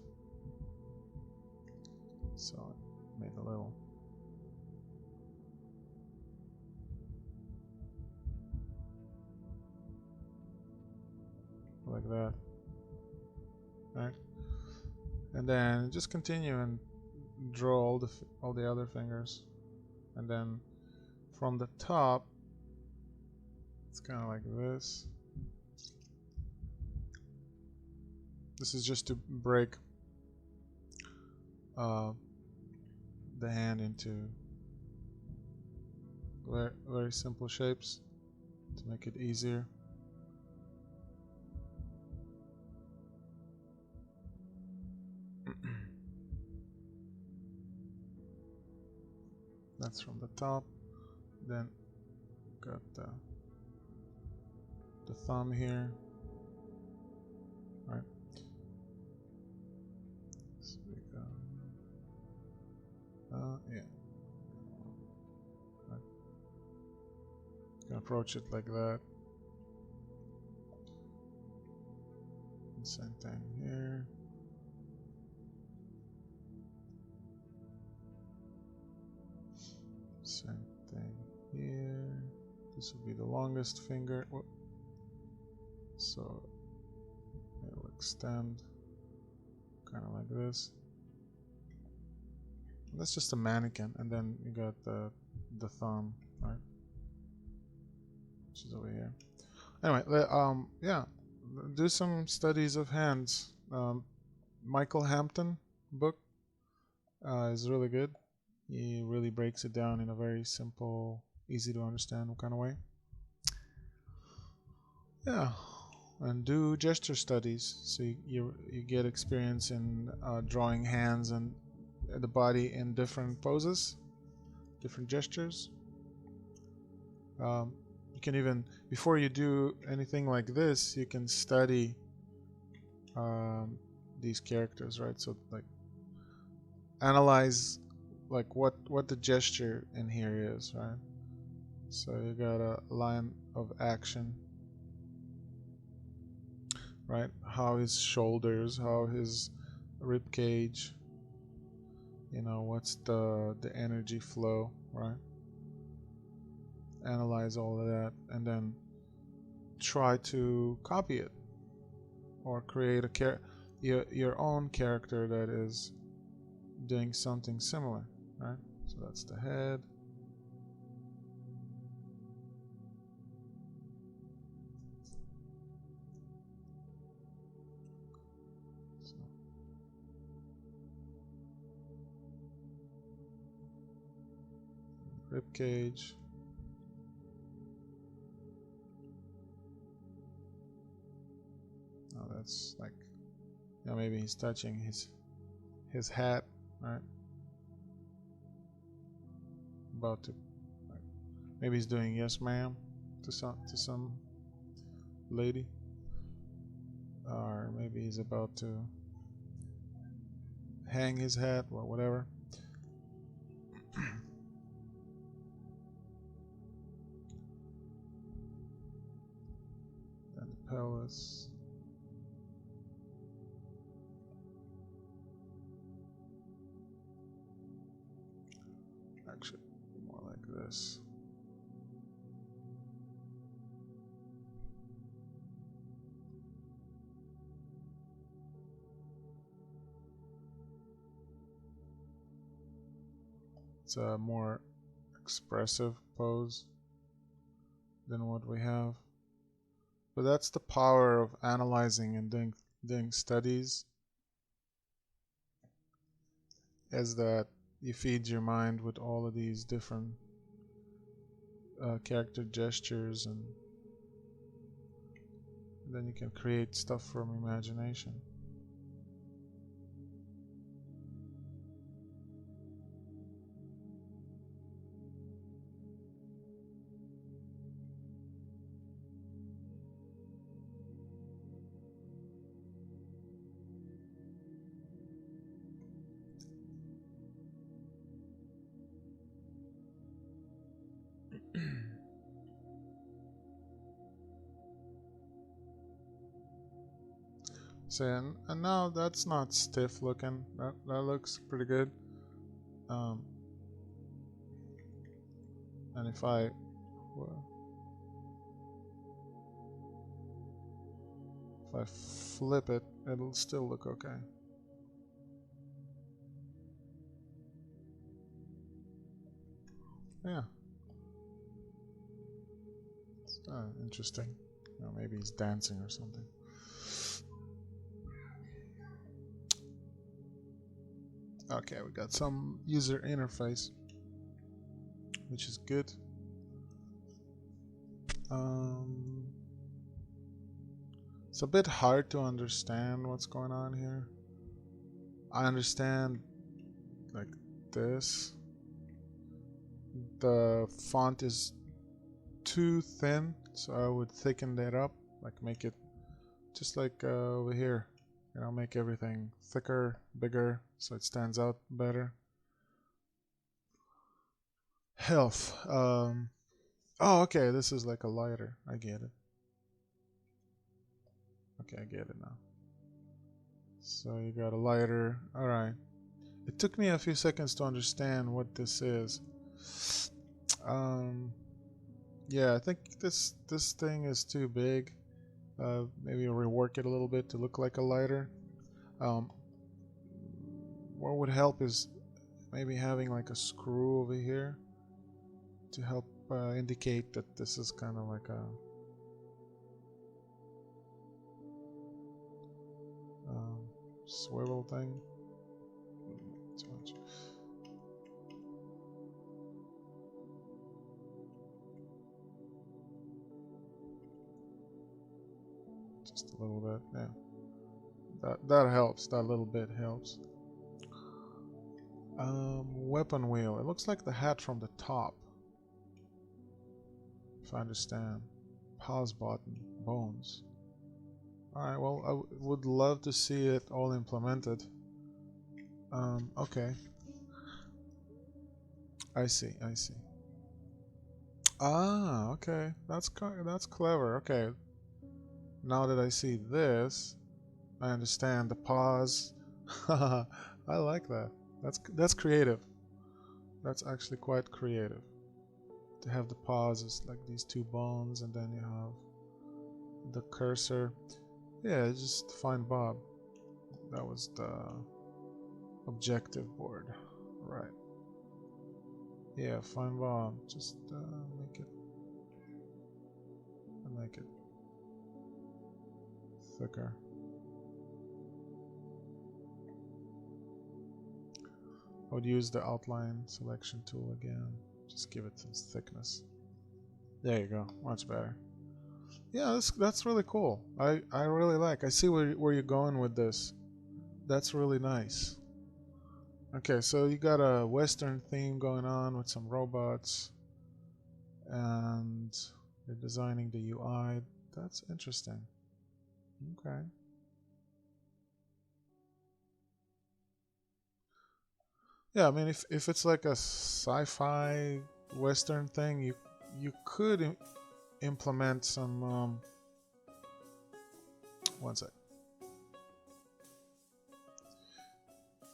So I made a little like that, right? And then just continue and draw all the other fingers, and then from the top it's kind of like this. This is just to break the hand into very simple shapes to make it easier. That's from the top. Then got the thumb here, right? So we go, yeah. Right. You can approach it like that. And same thing here. Same thing here. This will be the longest finger. Whoop. So it'll extend kind of like this. And that's just a mannequin, and then you got the thumb, right? Which is over here. Anyway, yeah, do some studies of hands. Michael Hampton book is really good. He really breaks it down in a very simple, easy to understand kind of way. Yeah, and do gesture studies, so you get experience in drawing hands and the body in different poses, different gestures. You can even, before you do anything like this, you can study these characters, right? So like analyze like what the gesture in here is, right? So you got a line of action, right? How his shoulders, how his rib cage, you know, what's the energy flow, right? Analyze all of that and then try to copy it or create your own character that is doing something similar, right? So that's the head. So rib cage. that's like, maybe he's touching his hat, right? About to, like, maybe he's doing yes ma'am to some lady, or maybe he's about to hang his hat or whatever. And the palace. Actually, more like this. It's a more expressive pose than what we have. But that's the power of analyzing and doing studies, is that you feed your mind with all of these different character gestures, and then you can create stuff from imagination. So, and now that's not stiff looking. That looks pretty good. And if I flip it, it'll still look okay. Yeah. It's, interesting. Maybe he's dancing or something. Okay, we got some user interface, which is good. It's a bit hard to understand what's going on here. I understand like this. The font is too thin, so I would thicken that up, like make it just like over here. Make everything thicker, bigger, so it stands out better. Health. Oh, okay, this is like a lighter. I get it. Okay, I get it now. So you got a lighter. Alright. It took me a few seconds to understand what this is. Yeah, I think this thing is too big. Maybe rework it a little bit to look like a lighter. What would help is maybe having like a screw over here to help indicate that this is kind of like a swivel thing. Too much. Just a little bit, yeah. That helps. That little bit helps. Weapon wheel. It looks like the hat from the top, if I understand. Pause button. Bones. Alright, well, I would love to see it all implemented. Okay. I see. Ah, okay. That's clever. Okay. Now that I see this, I understand the pause. I like that. That's creative. That's actually quite creative. To have the pauses like these two bones, and then you have the cursor. Yeah, just find Bob. That was the objective board, right? Yeah, find Bob. Just make it thicker. I would use the outline selection tool again. Just give it some thickness. There you go. Much better. Yeah, that's really cool. I really like. I see where you're going with this. That's really nice. Okay, so you got a Western theme going on with some robots, and you're designing the UI. That's interesting. Okay. Yeah, I mean, if it's like a sci-fi Western thing, you could implement some. One sec.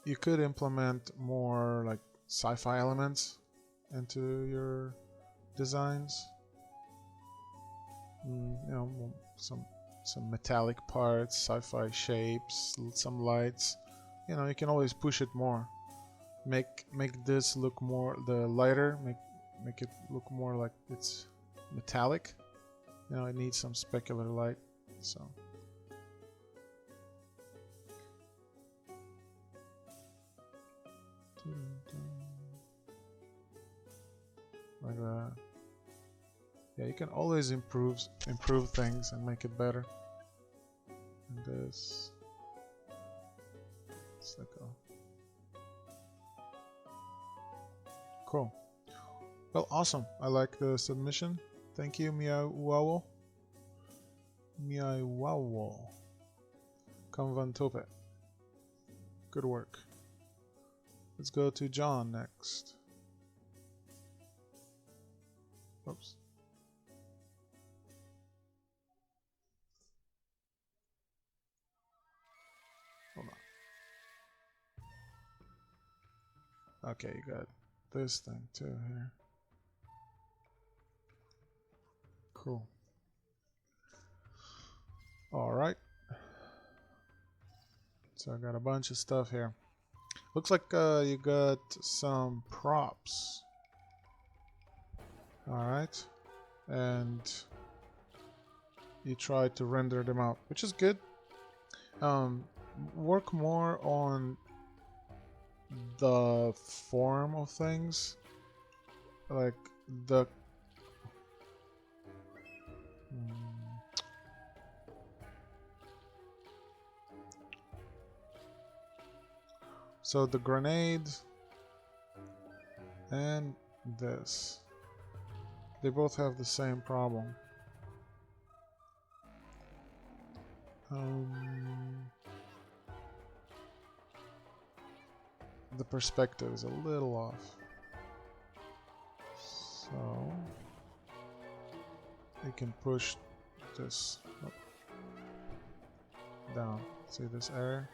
You could implement more like sci-fi elements into your designs. You know, some metallic parts, sci-fi shapes, some lights. You know, you can always push it more. Make this look more the lighter. Make it look more like it's metallic. You know, it needs some specular light. So. Like that. Yeah, you can always improve things and make it better. And this, it's like a cool. Well, awesome. I like the submission. Thank you, Miawawo. Miawawo. Convantope. Good work. Let's go to John next. Oops. Hold on. Okay, you got this thing too here. Cool. Alright. So I got a bunch of stuff here. Looks like you got some props. Alright. And you tried to render them out, which is good. Work more on the form of things. Like the... So the grenade and this, they both have the same problem. The perspective is a little off. So you can push this up, down. See this area?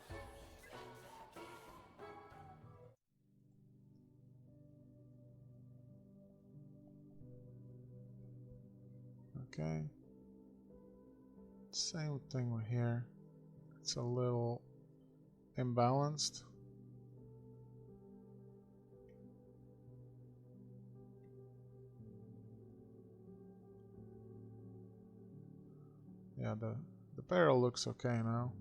Okay. Same thing with here. It's a little imbalanced. Yeah, the barrel looks okay now.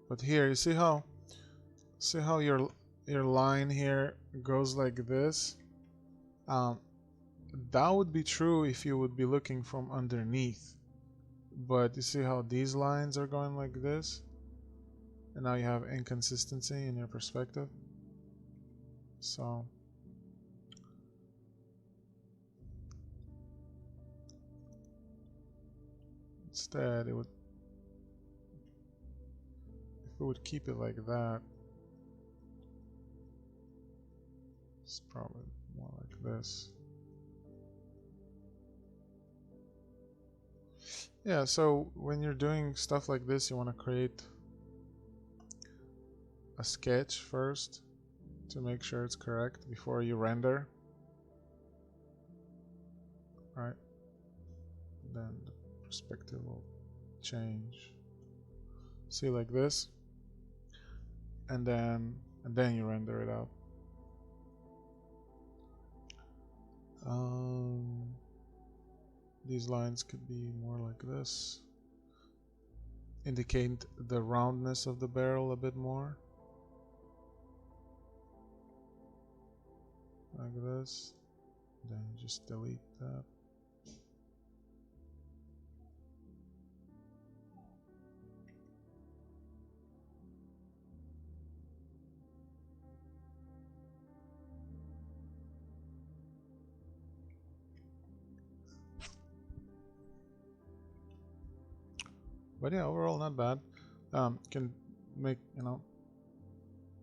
But here, you see how your line here goes like this? That would be true if you would be looking from underneath. But you see how these lines are going like this? And now you have inconsistency in your perspective. So instead, if it would keep it like that, it's probably more like this. Yeah, so when you're doing stuff like this, you want to create a sketch first to make sure it's correct before you render. Right? Then the perspective will change. See, like this, and then you render it out. These lines could be more like this. Indicate the roundness of the barrel a bit more. Like this. Then just delete that. But yeah, overall not bad. Can make, you know,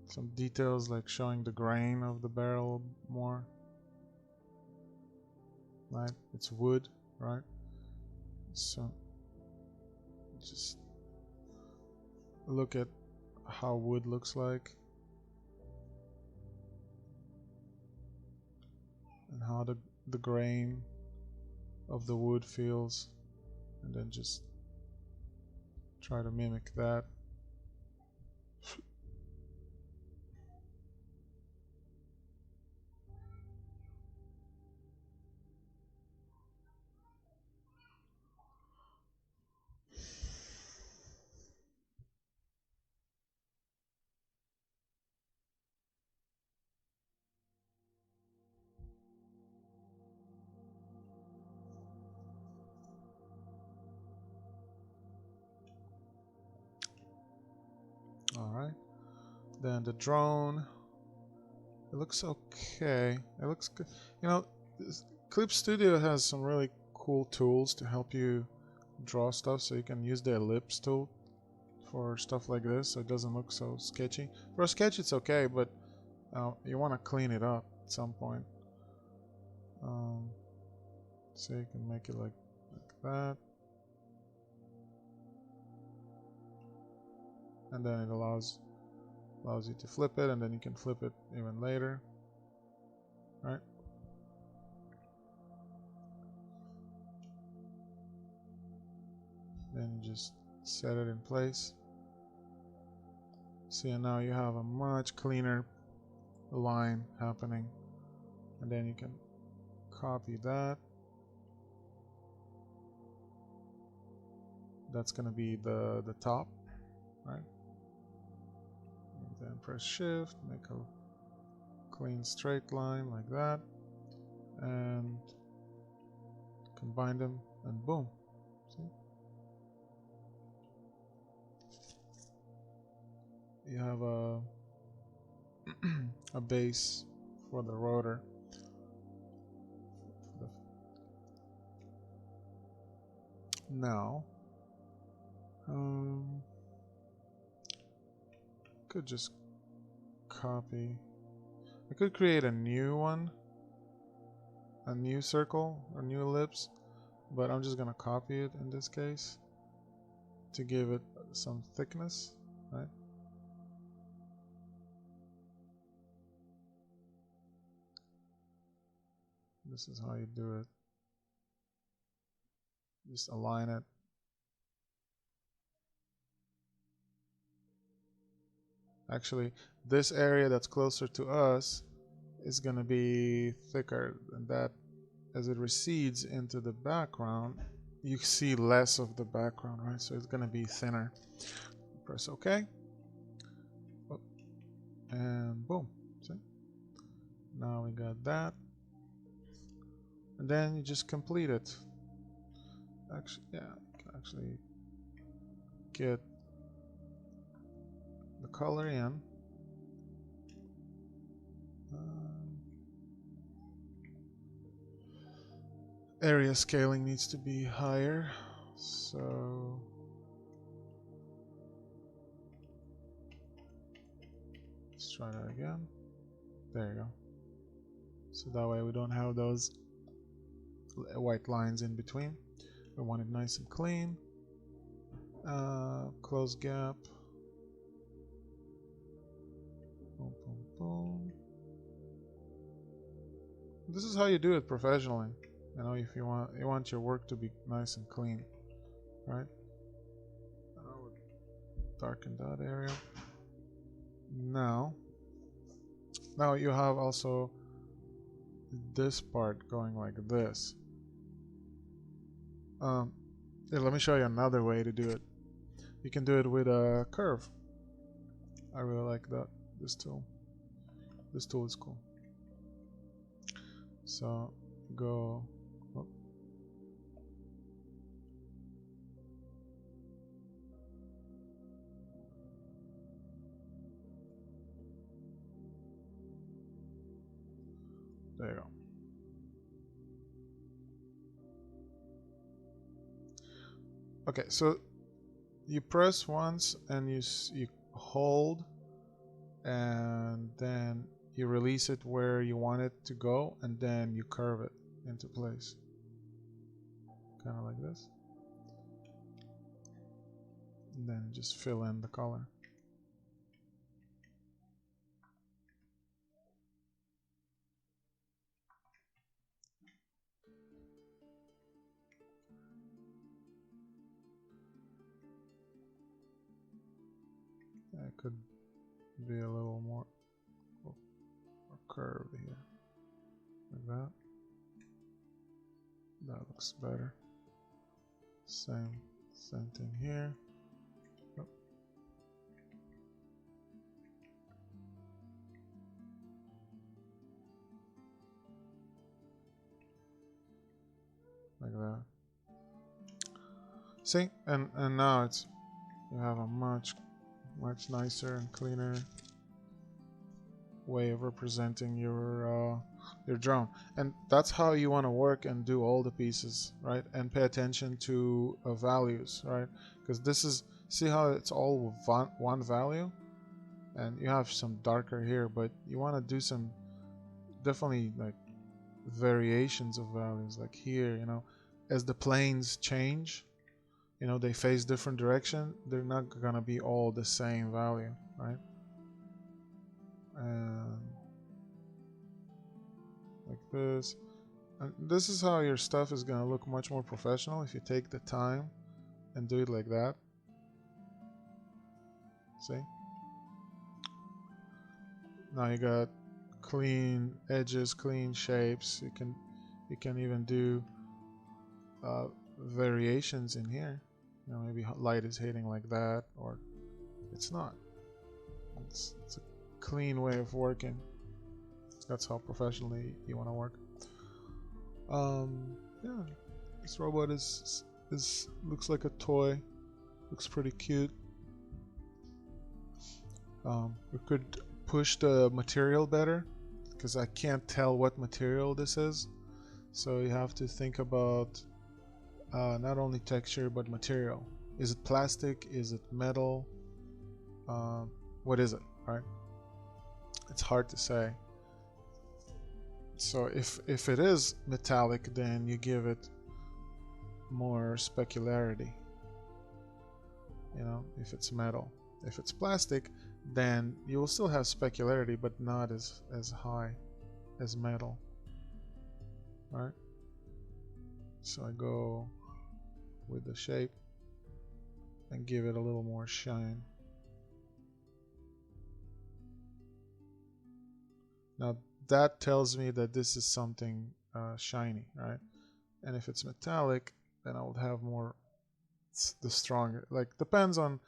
some details like showing the grain of the barrel more. Right? It's wood, right? So just look at how wood looks like and how the grain of the wood feels, and then just try to mimic that. Alright. Then the drone. It looks okay. It looks good. You know, Clip Studio has some really cool tools to help you draw stuff, so you can use the ellipse tool for stuff like this so it doesn't look so sketchy. For a sketch it's okay, but you want to clean it up at some point. So you can make it like that. And then it allows you to flip it, and then you can flip it even later. Right? Then you just set it in place. See, now you have a much cleaner line happening. And then you can copy that. That's gonna be the top, right? And then press shift, make a clean straight line like that, and combine them, and boom. See? You have a base for the rotor. Now, could just copy. I could create a new one, a new circle, or new ellipse, but I'm just gonna copy it in this case to give it some thickness, right? This is how you do it. Just align it. Actually, this area that's closer to us is going to be thicker than that. As it recedes into the background, you see less of the background, right? So it's going to be thinner. Press OK. And boom. See? Now we got that. And then you just complete it. Actually, yeah, you can actually get the color in. Area scaling needs to be higher, so let's try that again. There you go. So that way we don't have those white lines in between. We want it nice and clean. Close gap. Boom, boom, boom. This is how you do it professionally. You know, if you want your work to be nice and clean, right? I would darken that area. Now you have also this part going like this. Yeah, let me show you another way to do it. You can do it with a curve. I really like that. This tool is cool. So go. Oh. There you go. Okay, so You press once and you hold, and then you release it where you want it to go, and then you curve it into place, kind of like this, and then just fill in the color. It could be a little more curved here, like that. That looks better. Same thing here. Oh. Like that. See, and now it's, you have a much nicer and cleaner way of representing your drone. And that's how you want to work and do all the pieces, right? And pay attention to values, right? Because this is, see how it's all one value, and you have some darker here, but you want to do some definitely like variations of values, like here, you know, as the planes change, you know, they face different direction, they're not gonna be all the same value, right? And like this. And this is how your stuff is gonna look much more professional if you take the time and do it like that. See? Now you got clean edges, clean shapes. You can even do variations in here. You know, maybe light is hitting like that, or it's not. It's a clean way of working. That's how professionally you want to work. Yeah, this robot is looks like a toy. Looks pretty cute. We could push the material better, because I can't tell what material this is. So you have to think about not only texture but material. Is it plastic? Is it metal? What is it, right? It's hard to say. So if it is metallic, then you give it more specularity. You know, if it's metal. If it's plastic, then you will still have specularity, but not as high as metal. Right? So I go with the shape and give it a little more shine. Now that tells me that this is something shiny, right? And if it's metallic, then I would have more the stronger, like, depends on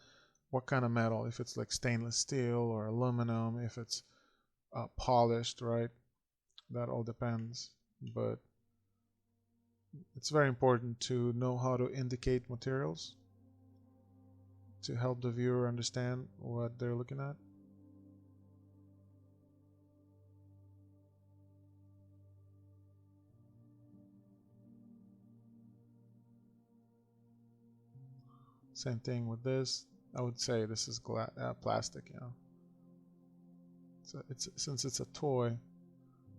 what kind of metal. If it's like stainless steel or aluminum, if it's polished, right? That all depends. But it's very important to know how to indicate materials to help the viewer understand what they're looking at. Same thing with this. I would say this is plastic, you know. So since it's a toy,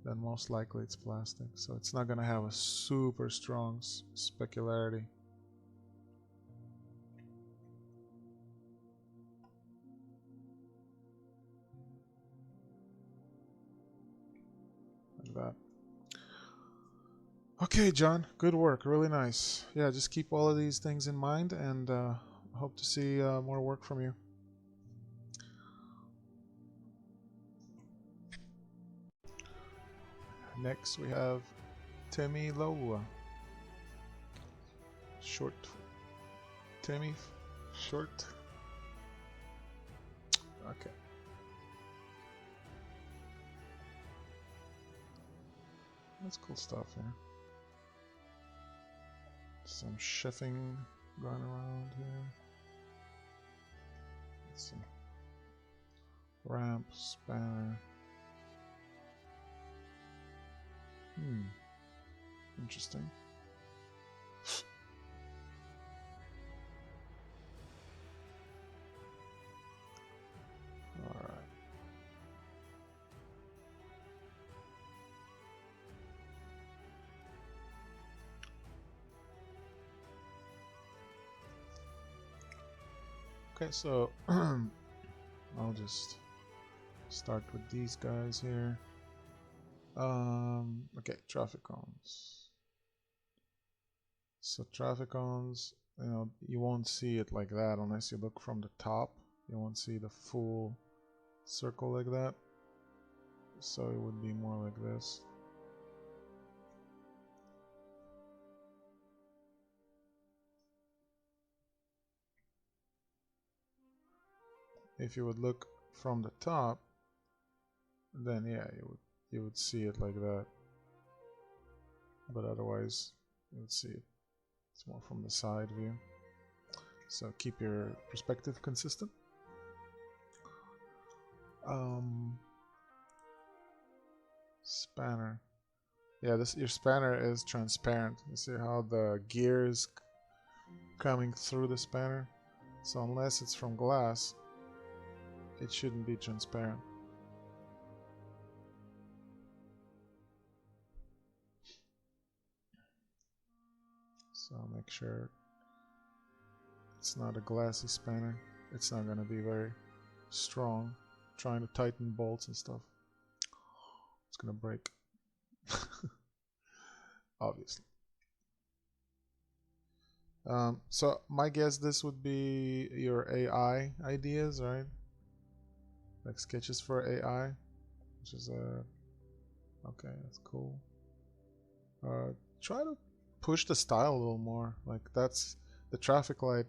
then most likely it's plastic. So it's not going to have a super strong specularity. Like that. Okay, John, good work. Really nice. Yeah, just keep all of these things in mind, and hope to see more work from you. Next, we have Temi Loa. Short. Temi. Short. Okay. That's cool stuff here. Some chefing going around here. Let's see. Ramp, spanner. Interesting. Okay, so I'll just start with these guys here. Okay, traffic cones. So traffic cones, you won't see it like that unless you look from the top. You won't see the full circle like that. So it would be more like this. If you would look from the top, then yeah, you would see it like that. But otherwise, you would see it. It's more from the side view. So keep your perspective consistent. Spanner. Yeah, your spanner is transparent. You see how the gear is coming through the spanner? So unless it's from glass, it shouldn't be transparent. So make sure it's not a glassy spanner. It's not going to be very strong. Trying to tighten bolts and stuff. It's going to break. Obviously. So my guess this would be your AI ideas, right? Like sketches for AI, which is okay, that's cool. Try to push the style a little more. Like that's the traffic light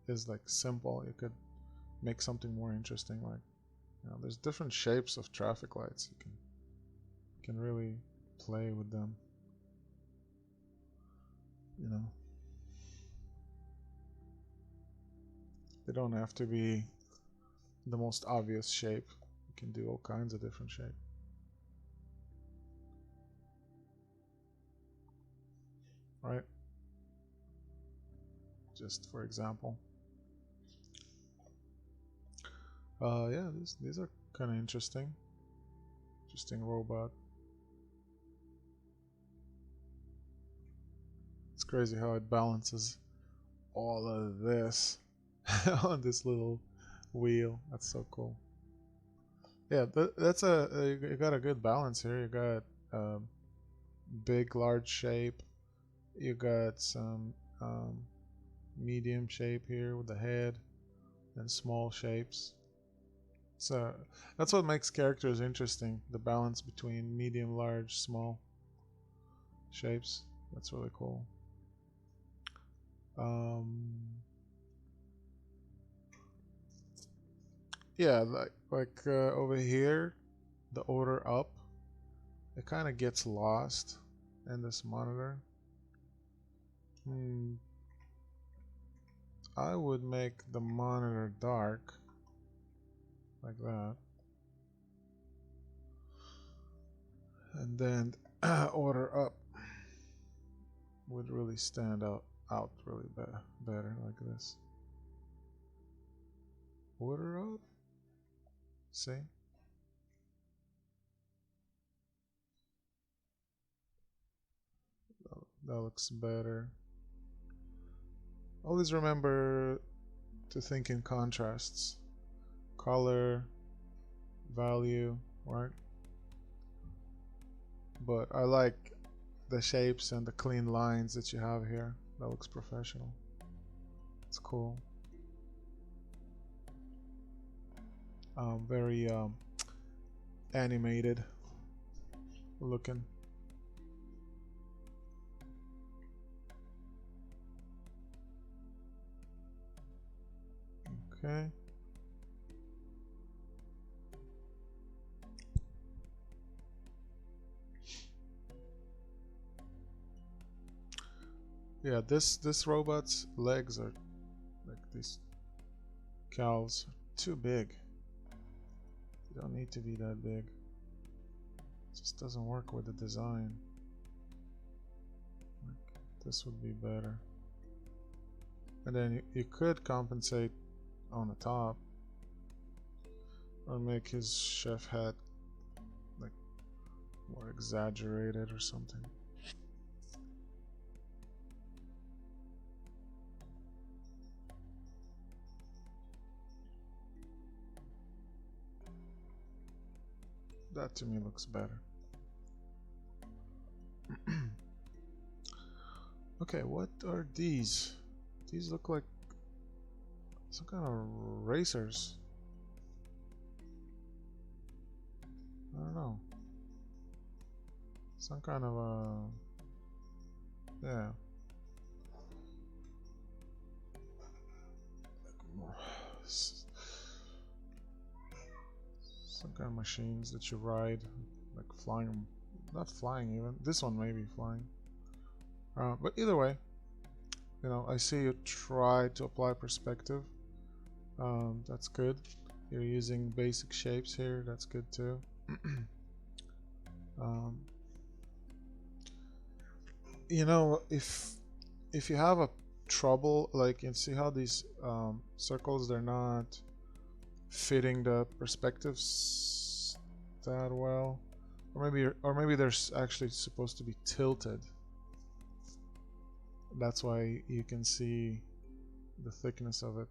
is like simple. You could make something more interesting. Like there's different shapes of traffic lights. You can really play with them. They don't have to be the most obvious shape. You can do all kinds of different shapes. Right? Just for example. Yeah, these are kind of interesting. Interesting robot. It's crazy how it balances all of this on this little wheel. That's so cool. Yeah, that's you got a good balance here. You got big, large shape. You got some medium shape here with the head, and small shapes. So that's what makes characters interesting. The balance between medium, large, small shapes. That's really cool. Yeah, like over here, the order up, it kind of gets lost in this monitor. I would make the monitor dark like that, and then order up would really stand out really better like this. Order up. See? That looks better. Always remember to think in contrasts. Color, value, right? But I like the shapes and the clean lines that you have here. That looks professional. It's cool. Very animated looking. Okay. Yeah, this robot's legs are like these cows too big. They don't need to be that big. It just doesn't work with the design. Like, this would be better. And then you could compensate on the top, or make his chef hat like more exaggerated or something. That to me looks better. Okay, what are these? These look like some kind of racers. I don't know. Some kind of yeah. Some kind of machines that you ride, like flying, not flying even. This one may be flying. But either way, you know, I see you try to apply perspective. That's good. You're using basic shapes here. That's good too. You know, if you have a trouble, like you see how these circles, they're not fitting the perspectives that well, or maybe they're actually supposed to be tilted. That's why you can see the thickness of it,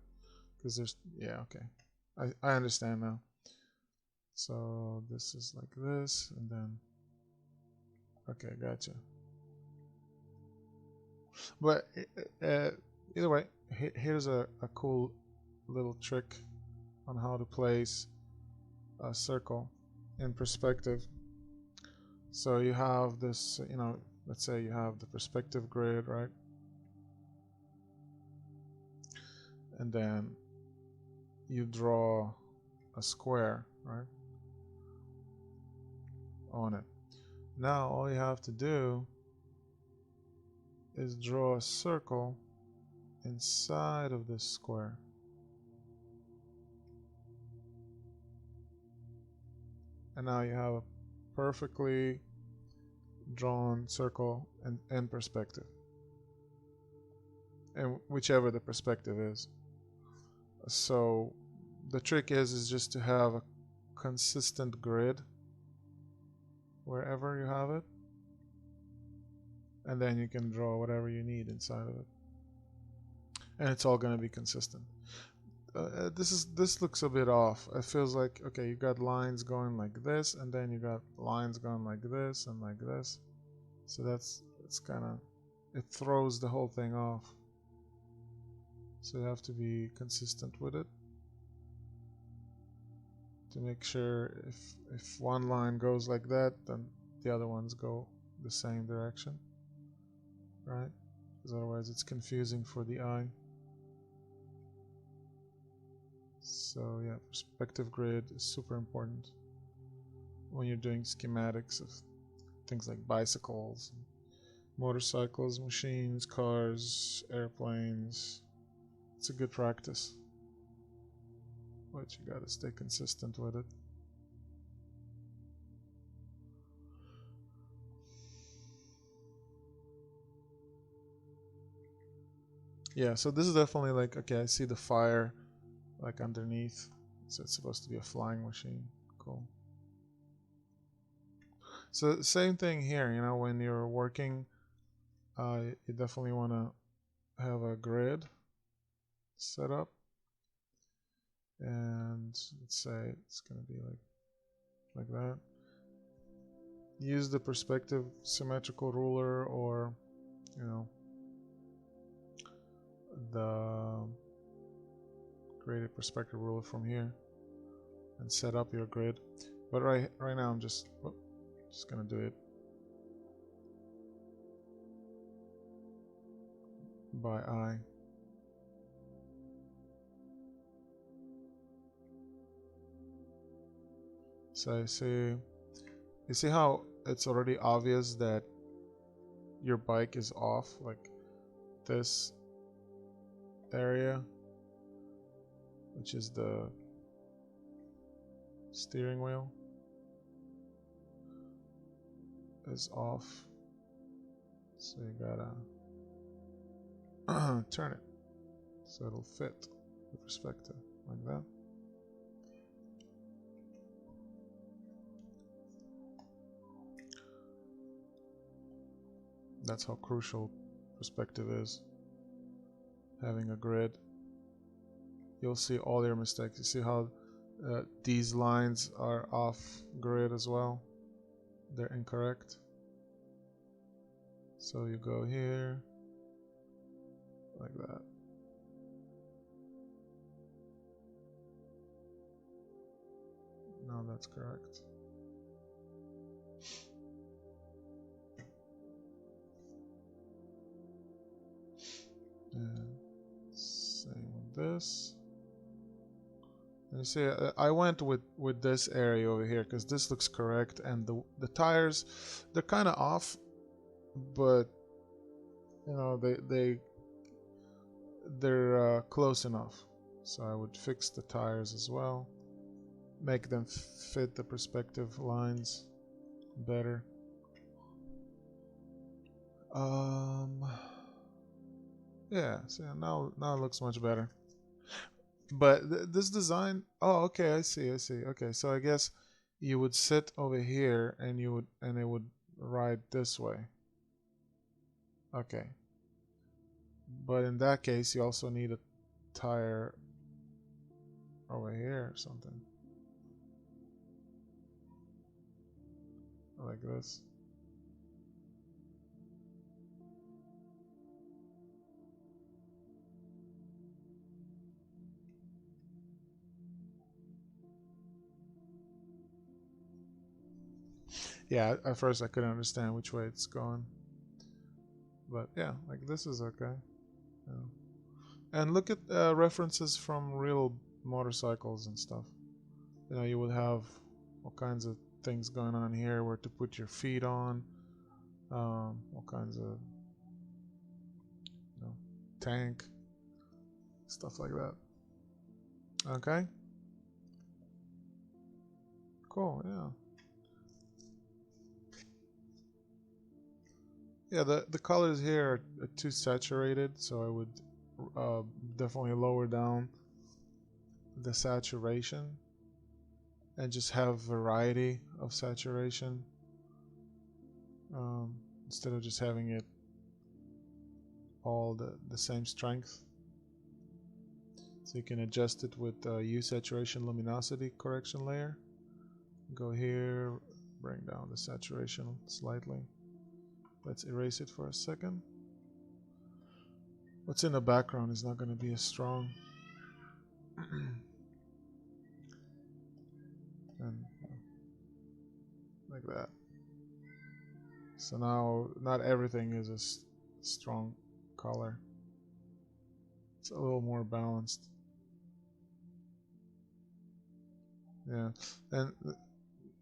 because there's, yeah, okay, I understand now. So this is like this, and then okay, gotcha. But either way, here's a cool little trick on how to place a circle in perspective. So you have this, you know, let's say you have the perspective grid, right? And then you draw a square, right, on it. Now all you have to do is draw a circle inside of this square. And now you have a perfectly drawn circle in perspective, and whichever the perspective is. So the trick is just to have a consistent grid wherever you have it, and then you can draw whatever you need inside of it, and it's all going to be consistent. This looks a bit off. It feels like, okay, you got lines going like this, and then you got lines going like this and like this. So it's kind of, it throws the whole thing off. So you have to be consistent with it to make sure if one line goes like that, then the other ones go the same direction, right? Because otherwise it's confusing for the eye. So yeah, perspective grid is super important when you're doing schematics of things like bicycles, motorcycles, machines, cars, airplanes. It's a good practice, but you gotta stay consistent with it. Yeah, so this is definitely like, okay, I see the fire like underneath, so it's supposed to be a flying machine. Cool. So same thing here, you know, when you're working, you definitely want to have a grid set up, and let's say it's going to be like that. Use the perspective symmetrical ruler, or you know, the create a perspective ruler from here and set up your grid. But right now I'm just gonna do it by eye. So you see how it's already obvious that your bike is off, like this area, which is the steering wheel, is off. So you gotta turn it so it'll fit the perspective like that. That's how crucial perspective is. Having a grid. You'll see all your mistakes. You see how These lines are off grid as well. They're incorrect. So you go here, like that. No, that's correct. And same with this. And you see, I went with this area over here because this looks correct, and the tires, they're kind of off, but you know they're close enough. So I would fix the tires as well, make them fit the perspective lines better. Yeah, so now it looks much better. But this design, oh, okay, I see. Okay, so I guess you would sit over here and it would ride this way. Okay. But in that case, you also need a tire over here or something. Like this. Yeah, at first I couldn't understand which way it's going. But yeah, like this is okay. Yeah. And look at references from real motorcycles and stuff. You know, you would have all kinds of things going on here, where to put your feet on, all kinds of, you know, tank, stuff like that. Okay. Cool. Yeah. Yeah. The colors here are too saturated, so I would definitely lower down the saturation and just have variety of saturation, instead of just having it all the same strength. So you can adjust it with Hue Saturation Luminosity Correction Layer. Go here, bring down the saturation slightly. Let's erase it for a second. What's in the background is not going to be as strong. And like that. So now not everything is a strong color. It's a little more balanced. Yeah, and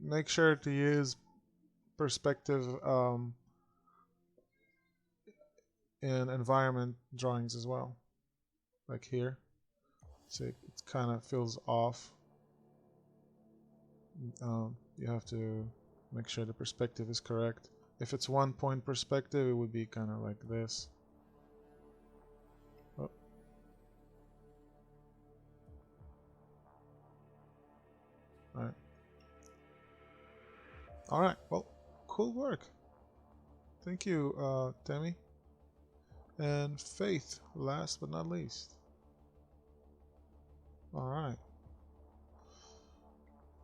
make sure to use perspective in environment drawings as well, like here. So it kind of feels off. You have to make sure the perspective is correct. If it's 1 point perspective, it would be kind of like this. Oh. Alright. Alright, well, cool work. Thank you, Temi. And Faith, last but not least. Alright.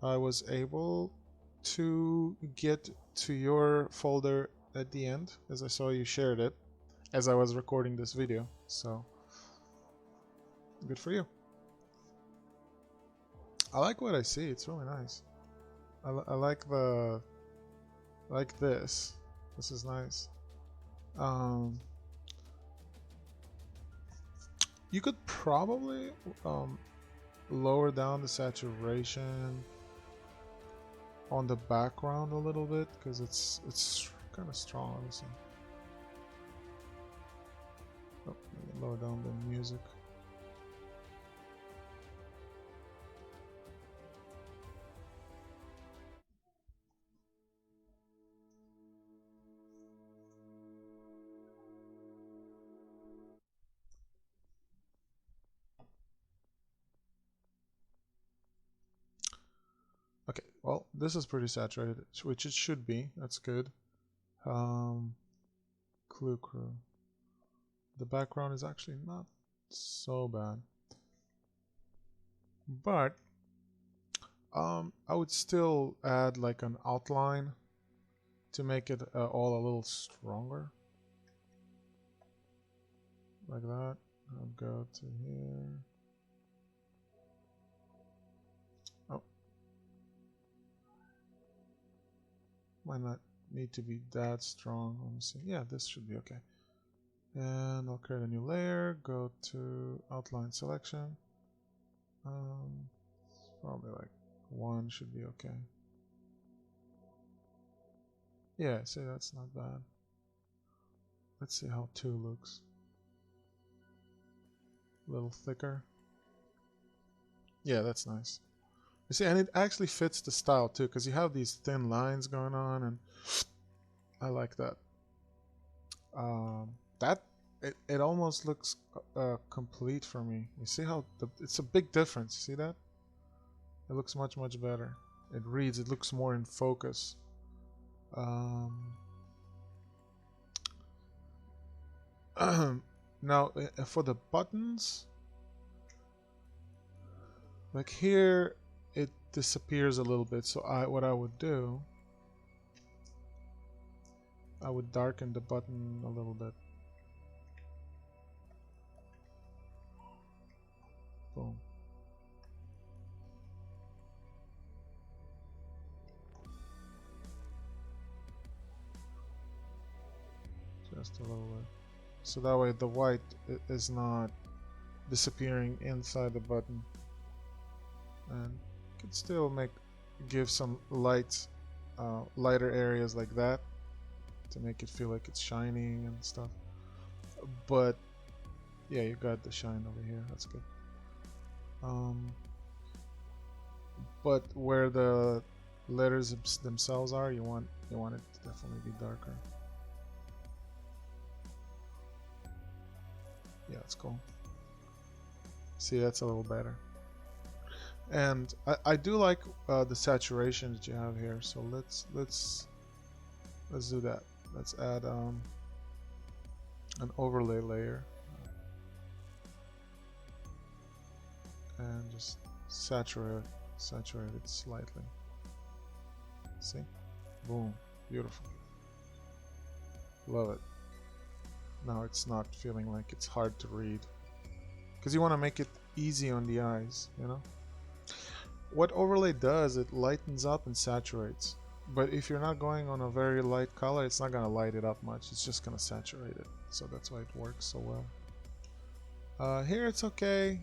I was able to get to your folder at the end, as I saw you shared it as I was recording this video, so good for you. I like what I see, it's really nice. I like this. This is nice. You could probably lower down the saturation on the background a little bit, because it's kind of strong, obviously. Oh, lower down the music. Okay, well, this is pretty saturated, which it should be. That's good. Clue Crew. The background is actually not so bad. But I would still add like an outline to make it all a little stronger. Like that. I'll go to here. Oh. Might not need to be that strong. Let me see. Yeah, this should be okay. And I'll create a new layer. Go to outline selection. Probably like 1 should be okay. Yeah, see, that's not bad. Let's see how 2 looks. A little thicker. Yeah, that's nice. You see, and it actually fits the style too, because you have these thin lines going on, and I like that. That it almost looks complete for me. You see how it's a big difference. See that? It looks much better. It reads. It looks more in focus. Now for the buttons, like here, it disappears a little bit. So what I would do, I would darken the button a little bit. Boom. Just a little bit. So that way the white is not disappearing inside the button. And could still give some lighter areas like that to make it feel like it's shining and stuff. But yeah, you got the shine over here. That's good. But where the letters themselves are, you want it to definitely be darker. Yeah, that's cool. See, that's a little better. And I do like the saturation that you have here. So let's do that. Let's add an overlay layer and just saturate it slightly. See? Boom. Beautiful. Love it. Now it's not feeling like it's hard to read, because you want to make it easy on the eyes, you know? What overlay does, it lightens up and saturates. But if you're not going on a very light color, it's not going to light it up much. It's just going to saturate it. So that's why it works so well. Here it's okay.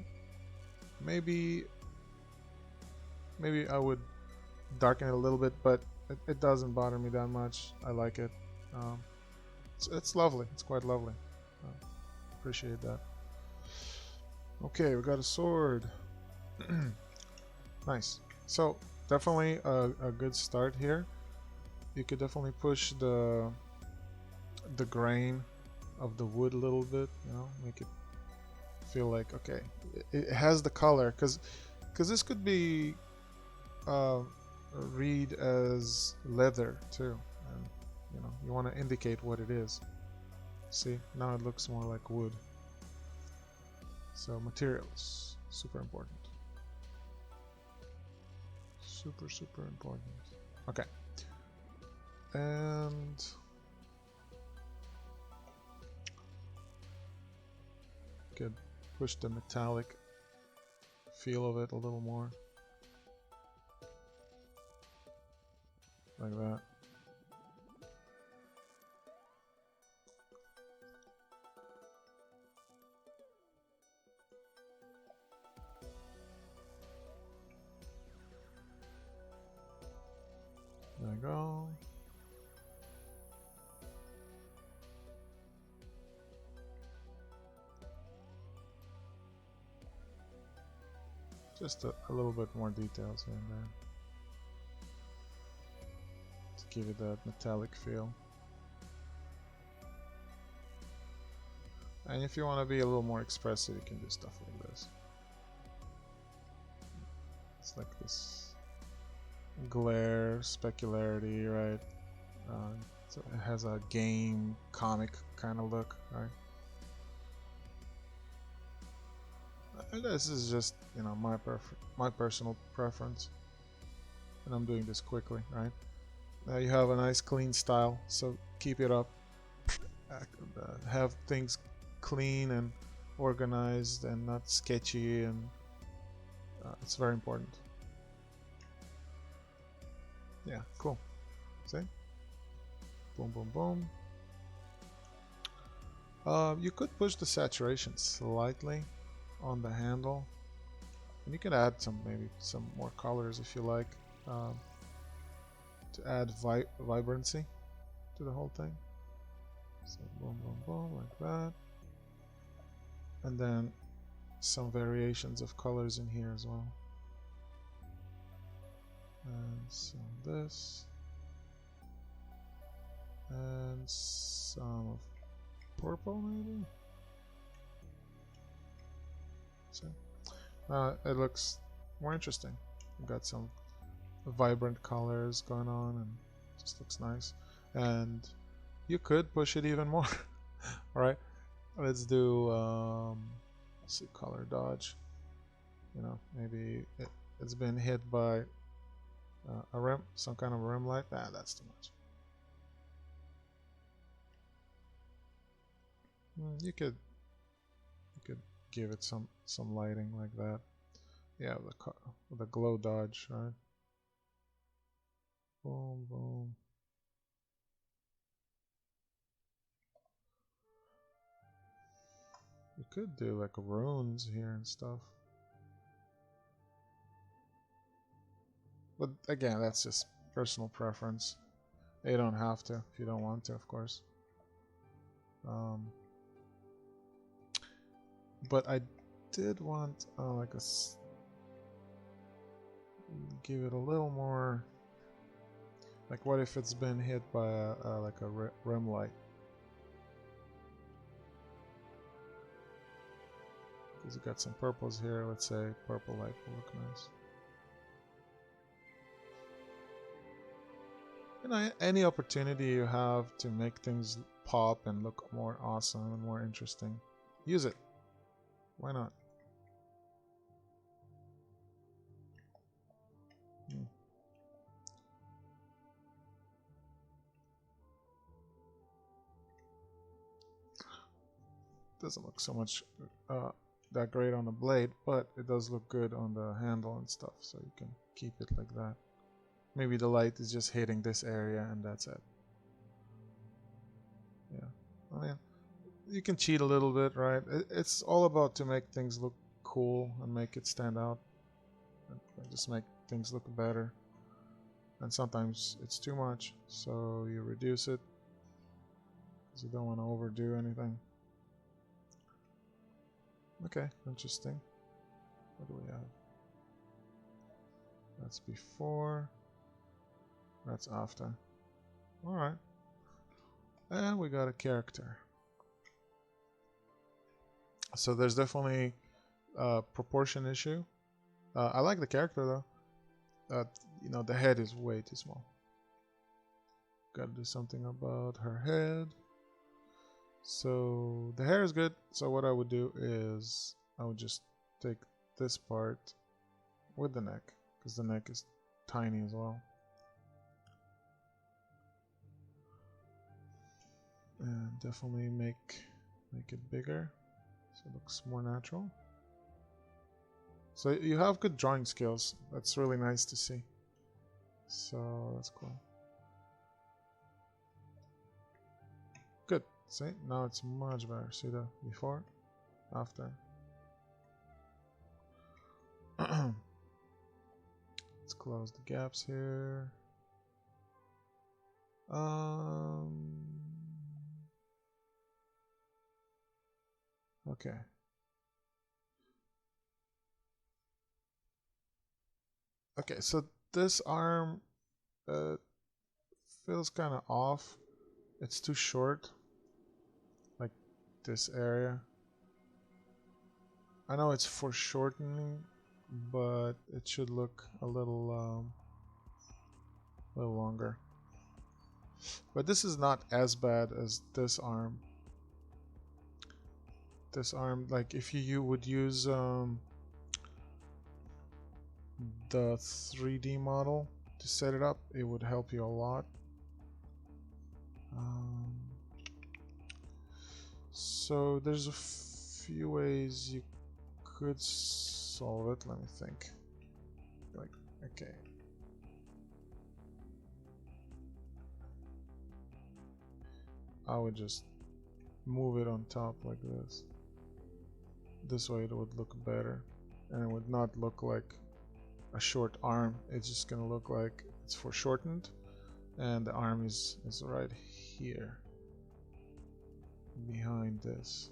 Maybe I would darken it a little bit, but it doesn't bother me that much. I like it. It's lovely. It's quite lovely. Appreciate that. Okay, we got a sword. Nice. So definitely a good start here. You could definitely push the grain of the wood a little bit, you know, make it feel like, okay, it has the color, because this could be read as leather too, and you know, you want to indicate what it is. See, now it looks more like wood. So materials, super important. Super important. Okay. And could push the metallic feel of it a little more. Like that. There you go. Just a little bit more details here and there to give it that metallic feel. And if you want to be a little more expressive, you can do stuff like this. It's like this glare, specularity, right? So it has a game, comic kind of look, right? And this is just, you know, my personal preference. and I'm doing this quickly, right? Now you have a nice clean style, so keep it up. Have things clean and organized and not sketchy, and it's very important. Yeah, cool. See? Boom, boom, boom. You could push the saturation slightly on the handle, and you can add maybe some more colors if you like, to add vibrancy to the whole thing. So boom, boom, boom, like that. And then some variations of colors in here as well. And some of this. And some of purple, maybe? So, it looks more interesting. We've got some vibrant colors going on, and it just looks nice. And you could push it even more. Alright, let's do let's see, color dodge. You know, maybe it's been hit by a rim, some kind of rim light. That's too much. You could give it some lighting like that. Yeah, the glow dodge, right? Boom, boom. You could do like runes here and stuff. But again, that's just personal preference. You don't have to if you don't want to, of course. But I did want like give it a little more. Like, what if it's been hit by like a rim light? Because you got some purples here. Let's say purple light will look nice. You know, any opportunity you have to make things pop and look more awesome and more interesting, use it. Why not? Doesn't look so much that great on the blade, but it does look good on the handle and stuff, so you can keep it like that. Maybe the light is just hitting this area and that's it. Yeah, I mean, you can cheat a little bit, right? It's all about to make things look cool and make it stand out, and just make things look better. And sometimes it's too much, so you reduce it because you don't want to overdo anything. Okay, interesting. What do we have? That's before. That's after. Alright. And we got a character. So there's definitely a proportion issue. I like the character though. You know, the head is way too small. Gotta do something about her head. So the hair is good. So what I would do is I would just take this part with the neck, because the neck is tiny as well. And definitely make it bigger so it looks more natural. So you have good drawing skills. That's really nice to see. So that's cool. Good. See, now it's much better. See the before, after. Let's close the gaps here. Okay. Okay, so this arm feels kind of off. It's too short. Like this area. I know it's for shortening, but it should look a little longer. But this is not as bad as this arm. This arm, like if you would use the 3D model, to set it up, it would help you a lot. So there's a few ways you could solve it. Let me think. Like, okay. I would just move it on top like this. This way it would look better, and it would not look like a short arm. It's just gonna look like it's foreshortened, and the arm is right here behind this.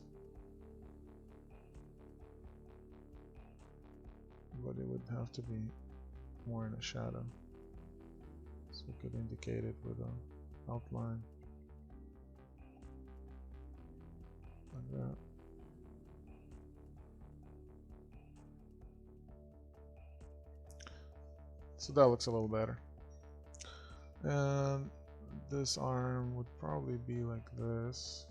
But it would have to be more in a shadow, so we could indicate it with an outline like that. So that looks a little better. And this arm would probably be like this.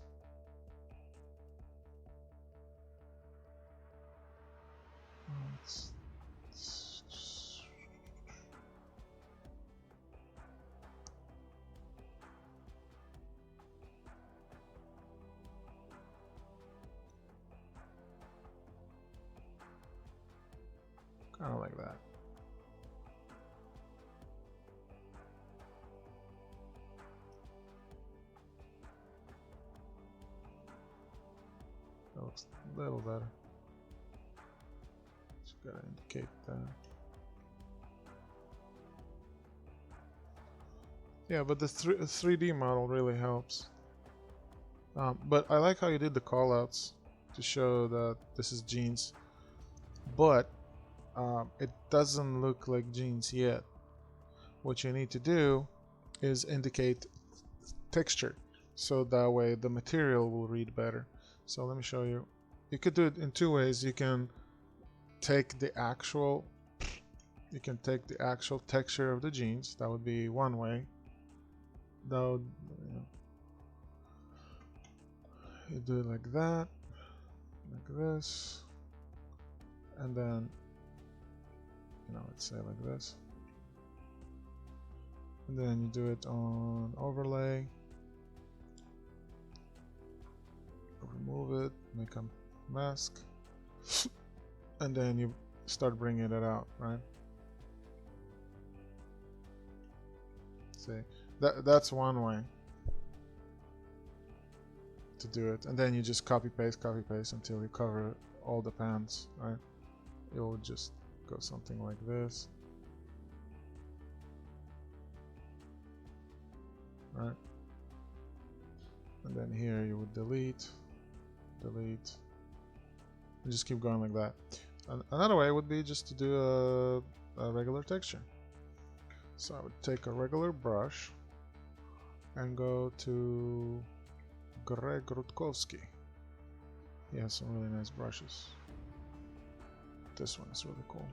Kind of like that. That looks a little better. Just gotta indicate that. Yeah, but the 3D model really helps. But I like how you did the callouts to show that this is jeans, but it doesn't look like jeans yet. What you need to do is indicate texture, so that way the material will read better. So let me show you. You could do it in two ways. You can take the actual texture of the jeans. That would be one way. That would, you do it like that, like this, and then let's say like this, and then you do it on overlay, remove it, make a mask, and then you start bringing it out, right? See, that's one way to do it, and then you just copy paste until you cover all the pans, right? It will just go something like this, right? And then here you would delete, and just keep going like that. Another way would be just to do a regular texture. So I would take a regular brush and go to Greg Rutkowski. He has some really nice brushes. This one is really cool.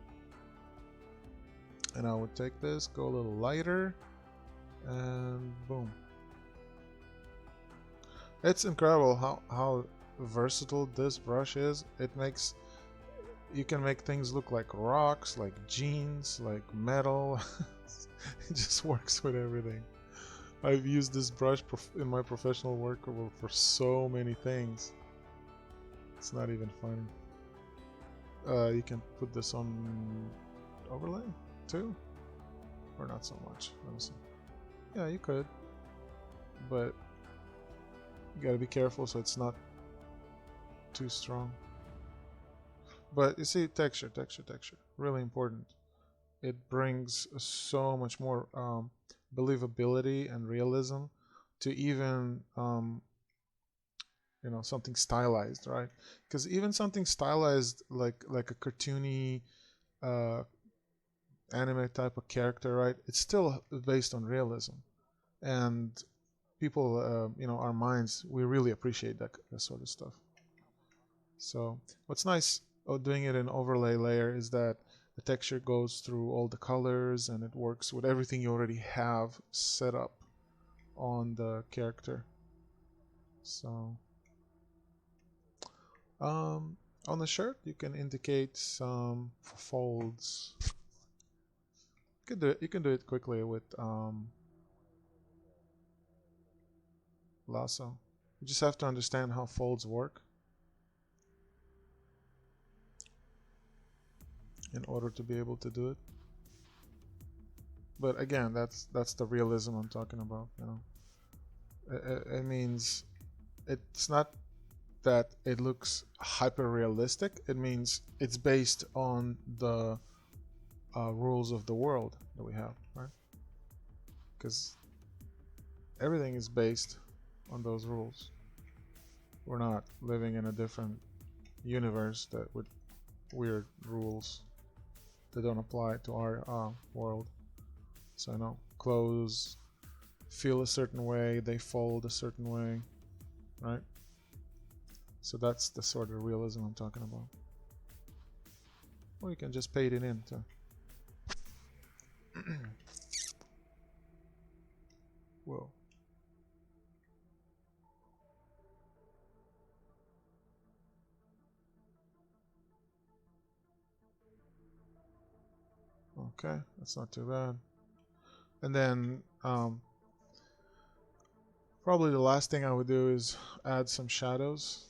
And I would take this, go a little lighter, and boom. It's incredible how versatile this brush is. You can make things look like rocks, like jeans, like metal. It just works with everything. I've used this brush in my professional work for so many things. It's not even funny. You can put this on overlay too, or not so much. Let me see. Yeah, you could, but you gotta be careful so it's not too strong. But you see, texture, really important. It brings so much more believability and realism to even something stylized, right? Because even something stylized like a cartoony anime type of character, right? It's still based on realism, and people, our minds, we really appreciate that sort of stuff. So what's nice doing it in overlay layer is that the texture goes through all the colors and it works with everything you already have set up on the character. So on the shirt you can indicate some folds. can do it. You can do it quickly with lasso. You just have to understand how folds work in order to be able to do it. But again, that's the realism I'm talking about. You know, it means it's not that it looks hyper realistic. It means it's based on the rules of the world that we have, right? Because everything is based on those rules. We're not living in a different universe that with weird rules that don't apply to our world. So, you know, clothes feel a certain way, they fold a certain way, right? So that's the sort of realism I'm talking about. Or you can just paint it in too. Whoa. Okay, that's not too bad. And then probably the last thing I would do is add some shadows.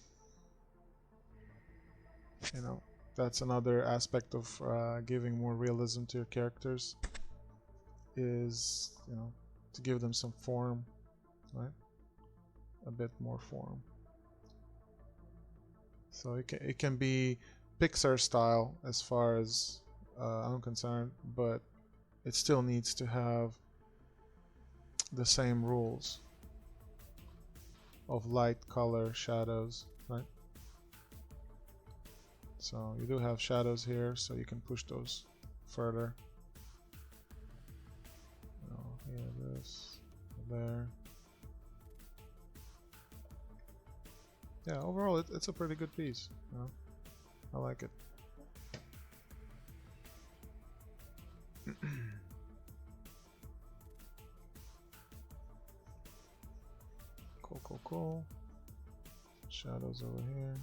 You know, that's another aspect of giving more realism to your characters, is, you know, to give them some form, right? A bit more form. So it can be Pixar style as far as I'm concerned, but it still needs to have the same rules of light, color, shadows, right? So you do have shadows here, so you can push those further. You know, here, this, there. Yeah, overall it's a pretty good piece. You know? I like it. Cool. Shadows over here.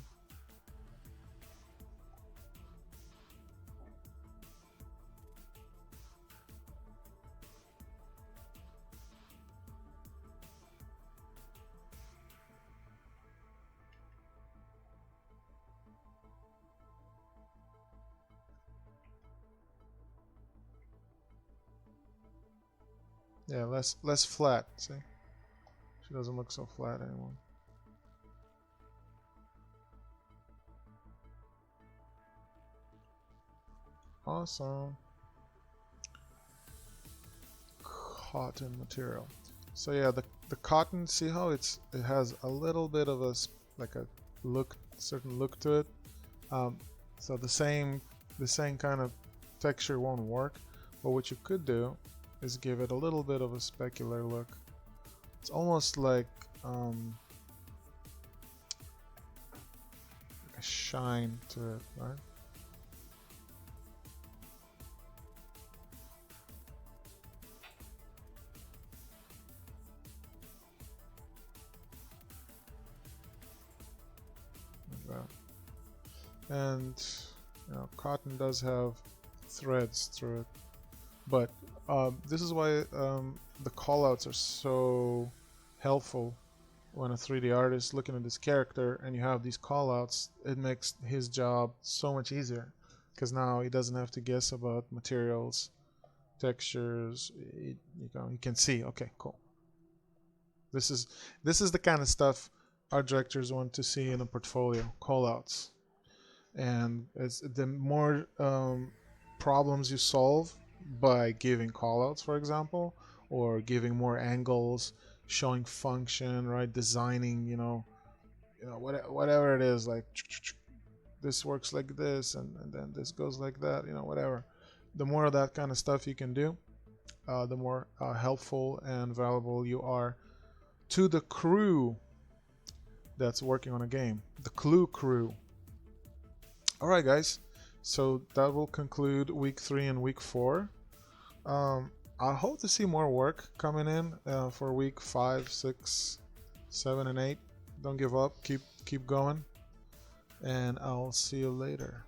Yeah, less flat. See, she doesn't look so flat anymore. Awesome. Cotton material. So yeah, the cotton. See how it has a little bit of a like a certain look to it. So the same kind of texture won't work. But what you could do is give it a little bit of a specular look. It's almost like a shine to it, right? And you know, cotton does have threads through it, but this is why the callouts are so helpful when a 3D artist looking at this character and you have these callouts. It makes his job so much easier because now he doesn't have to guess about materials, textures. You know, he can see. Okay, cool. This is the kind of stuff art directors want to see in a portfolio. Callouts. And it's the more problems you solve by giving callouts, for example, or giving more angles, showing function, right, designing, you know whatever it is, like this works like this, and then this goes like that, you know, whatever. The more of that kind of stuff you can do, the more helpful and valuable you are to the crew that's working on a game, the Clue crew. Alright guys, so that will conclude week 3 and week 4. I hope to see more work coming in for week 5, 6, 7, and 8. Don't give up, keep going, and I'll see you later.